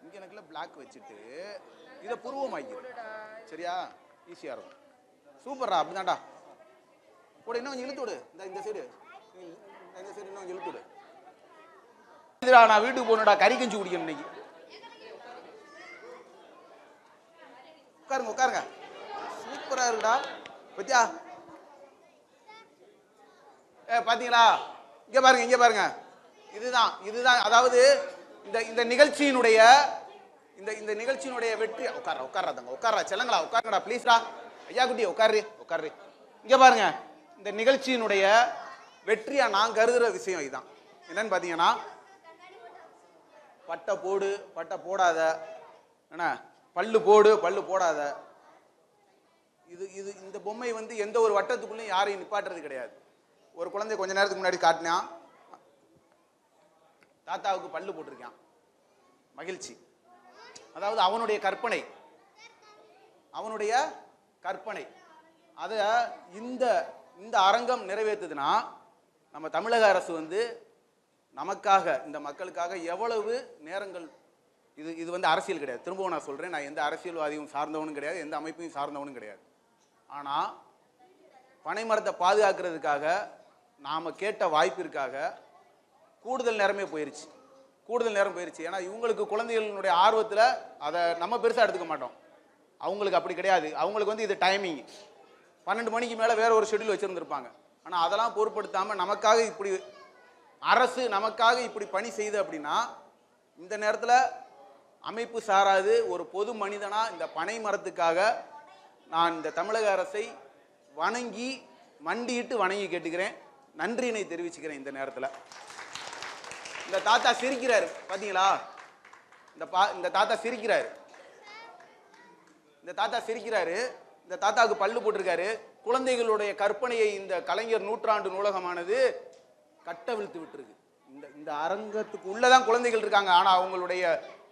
இங்கே பிளாக் வச்சுட்டு இதை புருவம் வாங்கிரு. சரியா? ஈஸியாக இருக்கும். சூப்பர்ரா, அப்படிதான்டா. கூட இன்னும் கொஞ்சம் இழுத்து விடு. இந்த சைடு இன்னும் கொஞ்சம் இழுத்து விடு. நான் வீட்டுக்கு போகணும்டா, கறி கஞ்சி குடிக்கணும் இன்னைக்கு. உட்காருங்க உட்காருங்க. சூப்பரா இருக்குடா பத்தியா. பாத்தீங்களா, இங்க பாருங்க இங்க பாருங்க. இதுதான் இதுதான் அதாவது இந்த இந்த நிகழ்ச்சியினுடைய இந்த நிகழ்ச்சியினுடைய வெற்றி. உட்காராதங்க உட்காரா செல்லங்களா உட்காருங்கடா ப்ளீஸ்டா. ஐயா குட்டி உட்காரு உட்காரு. இங்க பாருங்க, இந்த நிகழ்ச்சியினுடைய வெற்றியா நான் கருதுற விஷயம் இதுதான். என்னன்னு பாத்தீங்கன்னா, பட்டை போடு பட்டை போடாத, என்ன பல்லு போடு பல்லு போடாத, இது இது இந்த பொம்மை வந்து எந்த ஒரு வட்டத்துக்குள்ளேயும் யாரையும் நிப்பாட்டுறது கிடையாது. ஒரு குழந்தை கொஞ்ச நேரத்துக்கு முன்னாடி காட்டினான், தாத்தாவுக்கு பல்லு போட்டிருக்கான், மகிழ்ச்சி. அதாவது அவனுடைய கற்பனை, அவனுடைய கற்பனை அதை இந்த இந்த அரங்கம் நிறைவேற்றுதுன்னா, நம்ம தமிழக அரசு வந்து நமக்காக இந்த மக்களுக்காக எவ்வளவு நேரங்கள், இது இது வந்து அரசியல் கிடையாது. திரும்பவும் நான் சொல்றேன், நான் எந்த அரசியல்வாதியும் சார்ந்தவனும் கிடையாது, எந்த அமைப்பையும் சார்ந்தவனும் கிடையாது. ஆனா பனைமரத்தை பாதுகாக்கிறதுக்காக நாம கேட்ட வாய்ப்பிற்காக கூடுதல் நேரமே போயிருச்சு, கூடுதல் நேரம் போயிருச்சு. ஏன்னா இவங்களுக்கு குழந்தைகளுடைய ஆர்வத்தில் அதை நம்ம பெருசாக எடுத்துக்க மாட்டோம். அவங்களுக்கு அப்படி கிடையாது. அவங்களுக்கு வந்து இது டைமிங் 12 மணிக்கு மேலே வேற ஒரு ஷெட்யூல் வச்சுருந்துருப்பாங்க. ஆனால் அதெல்லாம் பொருட்படுத்தாமல் நமக்காக இப்படி அரசு நமக்காக இப்படி பணி செய்யுது அப்படின்னா, இந்த நேரத்தில் அமைப்பு சாராது ஒரு பொது மனிதனா இந்த பனை மரத்துக்காக நான் இந்த தமிழக அரசை வணங்கி மண்டியிட்டு வணங்கி கேட்டுக்கிறேன், நன்றியினை தெரிவிச்சுக்கிறேன். இந்த நேரத்தில் இந்த தாத்தா சிரிக்கிறாரு பாத்தீங்களா, இந்த தாத்தா சிரிக்கிறாரு, இந்த தாத்தா சிரிக்கிறாரு. இந்த தாத்தாவுக்கு பல்லு போட்டிருக்காரு. குழந்தைகளுடைய கற்பனையை இந்த கலைஞர் நூற்றாண்டு நூலகமானது கட்டவிழ்த்து விட்டுருக்கு. இந்த இந்த அரங்கத்துக்கு உள்ளதான் குழந்தைகள் இருக்காங்க, ஆனா அவங்களுடைய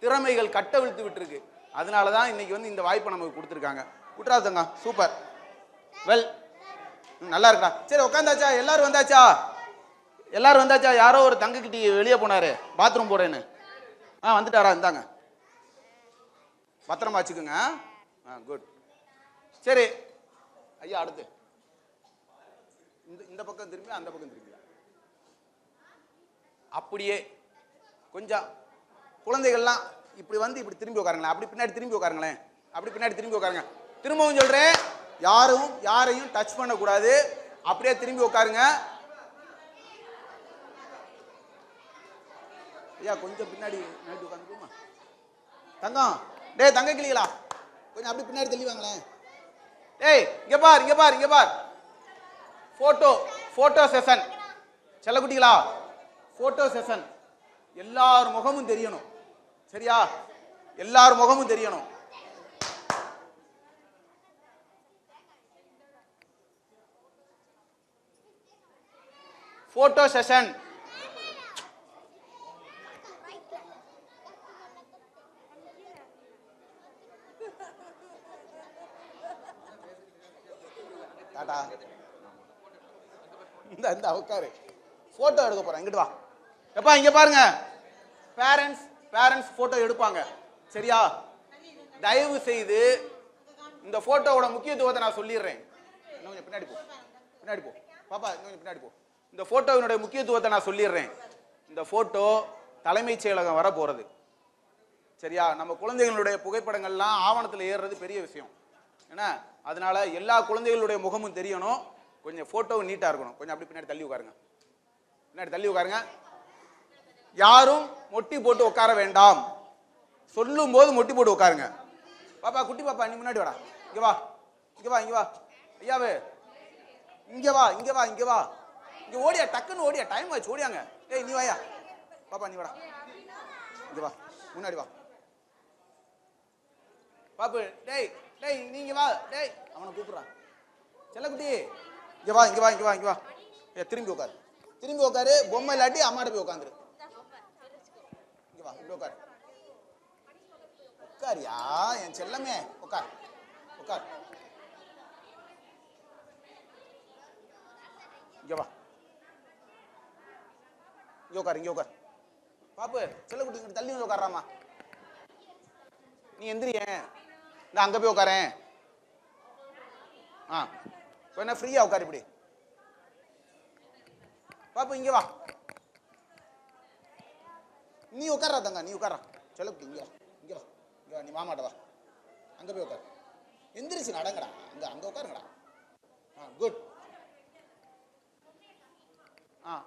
திறமைகள் கட்டவிழ்த்து விட்டுருக்கு. அதனாலதான் இன்னைக்கு வந்து இந்த வாய்ப்பை நமக்கு கொடுத்துருக்காங்க. விட்டுறாதுங்க, சூப்பர், வெல், நல்லா இருக்கா. சரி உட்காந்தாச்சா, எல்லாரும் வந்தாச்சா, எல்லாரும் வந்தாச்சா. யாரோ ஒரு தங்கக்கிட்டி வெளியே போனாரு பாத்ரூம் போறேன்னு, வந்துட்டாரா, இருந்தாங்க, பத்திரமா வச்சுக்கோங்க. குட். சரி ஐயா, அடுத்து இந்த பக்கம் திரும்பி அந்த பக்கம் திரும்பி அப்படியே கொஞ்சம் குழந்தைகள்லாம் இப்படி வந்து இப்படி திரும்பி உட்காருங்களேன், அப்படி பின்னாடி திரும்பி உட்காருங்களேன், அப்படி பின்னாடி திரும்பி உட்காருங்க. திரும்பவும் சொல்றேன், யாரையும் டச் பண்ணக்கூடாது, அப்படியே திரும்பி உட்காருங்க. ஐயா கொஞ்சம் பின்னாடி நைட்டு உட்காந்துக்குமா தங்கம். டேய் தங்க கிளிகளா, கொஞ்சம் அப்படி பின்னாடி தள்ளி வாங்களேன். டேய் இங்க பார் இங்க பார் இங்க பார். போட்டோ செஷன், செல்லக்குட்டிகளா, போட்டோ செஷன். எல்லார் முகமும் தெரியணும், சரியா? எல்லார் முகமும் தெரியணும். Photo session. டாடா இந்த உட்காரு, போட்டோ எடுக்க போறேன், இங்கிட்டு வா. எப்பா இங்க பாருங்க, பேரண்ட்ஸ் போட்டோ எடுப்பாங்க, சரியா? தயவு செய்து இந்த போட்டோவோட முக்கியத்துவத்தை நான் சொல்லிடுறேன். இன்னும் கொஞ்சம் பின்னாடி போ, பின்னாடி போ பாப்பா, இன்னும் கொஞ்சம் பின்னாடி போ. இந்த போட்டோவினுடைய முக்கியத்துவத்தை நான் சொல்லிடுறேன். இந்த போட்டோ தலைமைச் செயலகம் வர போறது, சரியா? நம்ம குழந்தைகளுடைய புகைப்படங்கள்லாம் ஆவணத்தில் ஏறுறது பெரிய விஷயம், என்ன? அதனால எல்லா குழந்தைகளுடைய முகமும் தெரியணும். கொஞ்சம் போட்டோ நீட்டா இருக்கணும். கொஞ்சம் அப்படி பின்னாடி தள்ளி உட்காருங்க, பின்னாடி தள்ளி உட்காருங்க. யாரும் மொட்டி போட்டு உட்கார வேண்டாம், சொல்லும் போது மொட்டி போட்டு உட்காருங்க. பாப்பா, குட்டி பாப்பா, நீ முன்னாடி வாடா, இங்க வா இங்க வா இங்க வா. ஐயாவே இங்க வா இங்க வா இங்க வா, இங்க ஓடியா, டக்குன்னு ஓடியா, டைம் ஆச்சு, ஓடியாங்க. ஏய் நீ வாயா பாப்பா, நீ வாடா, இங்க வா, முன்னாடி வா பாப்பு. டேய் டேய் நீங்க வா, டேய் அவனை கூப்பிடுறான். செல்லக்குட்டி இங்க வா இங்க வா இங்க வா இங்க வா. திரும்பி உட்காரு, திரும்பி உட்காரு. பொம்மை இல்லாட்டி அம்மாட்ட போய் உட்காந்துரு. இங்க வா, இப்படி உட்காரு. உட்காரியா என் செல்லமே, உட்கார் உட்கார். இங்க வா, இங்க உட்காரு, இங்க உட்கார். பாப்பு செல்லக்குட்டி இங்க தள்ளி வந்து உட்காராமா. நீ எந்திரியேன், நான் அங்க போய் உட்காரேன். கொஞ்சம் ஃப்ரீயா உட்காரு. இப்படி பாப்பு இங்க வா, நீ உட்காரா தங்க, நீ உட்காரா. செல்லக்குட்டி இங்க இங்க வா, இங்க வா, நீ மாமாட்ட வா, அங்க போய் உட்காரு. எந்திரிச்சு நடங்கடா, அங்கே உட்காருங்கடா. குட்.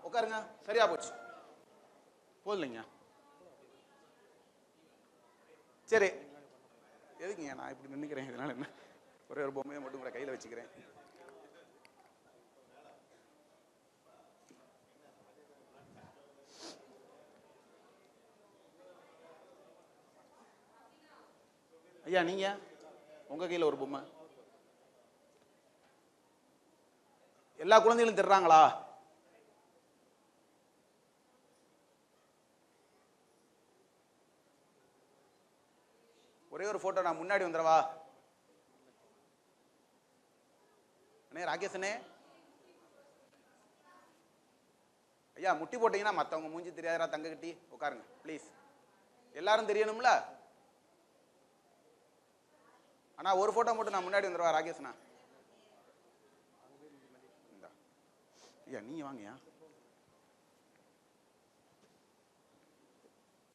உட்காருங்க. சரியா போச்சு. போதில்லைங்க. சரி, எதுக்குங்க நான் இப்படி நின்றுக்கிறேன்? இதனால என்ன, ஒரே ஒரு பொம்மையை மட்டும் கூட கையில் வச்சுக்கிறேன். ஐயா, நீங்க உங்க கையில் ஒரு பொம்மை. எல்லா குழந்தைகளும் திடுறாங்களா? ஒரே ஒரு போட்டோ, நான் முன்னாடி வந்துடவா? அண்ணே, ராகேஷ் அண்ணே, ஐயா முட்டி போட்டீங்கன்னா மற்றவங்க மூஞ்சி தெரியாதரா? தங்க கட்டி உட்காருங்க ப்ளீஸ். எல்லாரும் தெரியணும்ல. அண்ணா ஒரு போட்டோ மட்டும் நான் முன்னாடி வந்துடுவா ராகேஷ்ண்ணா. ஐயா நீங்க வாங்கயா.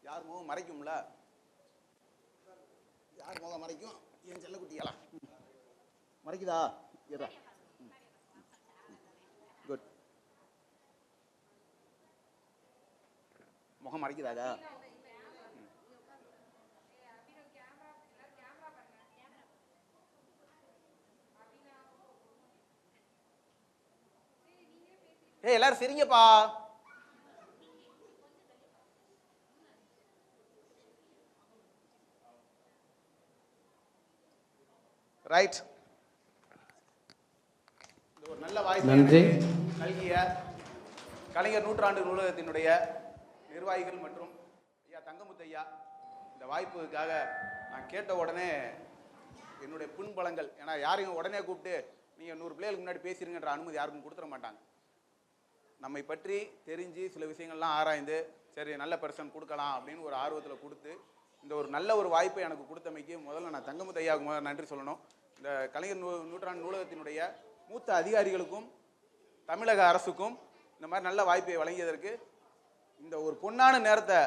யார் முகம் மறைக்கும்ல? யார் முகம் மறைக்கும்? என் செல்ல குட்டியலா மறைக்குதா? குட். முகம் மறைக்குதாடா? எல்லாரும் சரிங்கப்பா. ரைட். ஒரு நல்ல வாய்ப்பு நல்கிய கலைஞர் நூற்றாண்டு நூலகத்தினுடைய நிர்வாகிகள் மற்றும் ஐயா தங்கமுத்து ஐயா, இந்த வாய்ப்புக்காக நான் கேட்ட உடனே என்னுடைய பின்பலங்கள், ஏன்னா யாரையும் உடனே கூப்பிட்டு நீங்கள் 100 பிள்ளைகளுக்கு முன்னாடி பேசிருங்கன்ற அனுமதி யாருக்கும் கொடுத்துட மாட்டாங்க. நம்மை பற்றி தெரிஞ்சு சில விஷயங்கள்லாம் ஆராய்ந்து சரி நல்ல பர்சன் கொடுக்கலாம் அப்படின்னு ஒரு ஆர்வத்தில் கொடுத்து இந்த ஒரு நல்ல ஒரு வாய்ப்பை எனக்கு கொடுத்தமைக்கு முதல்ல நான் தங்கமுத்து ஐயாவுக்கு முதல்ல நன்றி சொல்லணும். இந்த கலைஞர் நூற்றாண்டு நூலகத்தினுடைய மூத்த அதிகாரிகளுக்கும் தமிழக அரசுக்கும் இந்த மாதிரி நல்ல வாய்ப்பை வழங்கியதற்கு, இந்த ஒரு பொன்னான நேரத்தை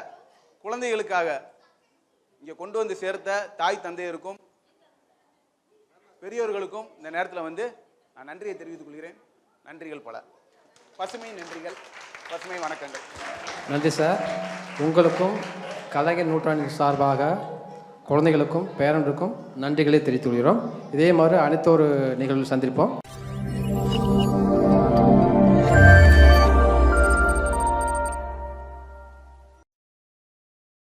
குழந்தைகளுக்காக இங்கே கொண்டு வந்து சேர்த்த தாய் தந்தையருக்கும் பெரியோர்களுக்கும் இந்த நேரத்தில் வந்து நான் நன்றியை தெரிவித்துக் கொள்கிறேன். நன்றிகள் பல. பசுமை நன்றிகள், பசுமை வணக்கங்கள். நன்றி சார். உங்களுக்கும் கலைஞர் நூற்றாண்டின் சார்பாக குழந்தைகளுக்கும் பேரண்ட்டுக்கும் நன்றிகளை தெரிவித்துக் கொள்கிறோம். இதே மாதிரி அனைத்து ஒரு நிகழ்வில் சந்திப்போம்.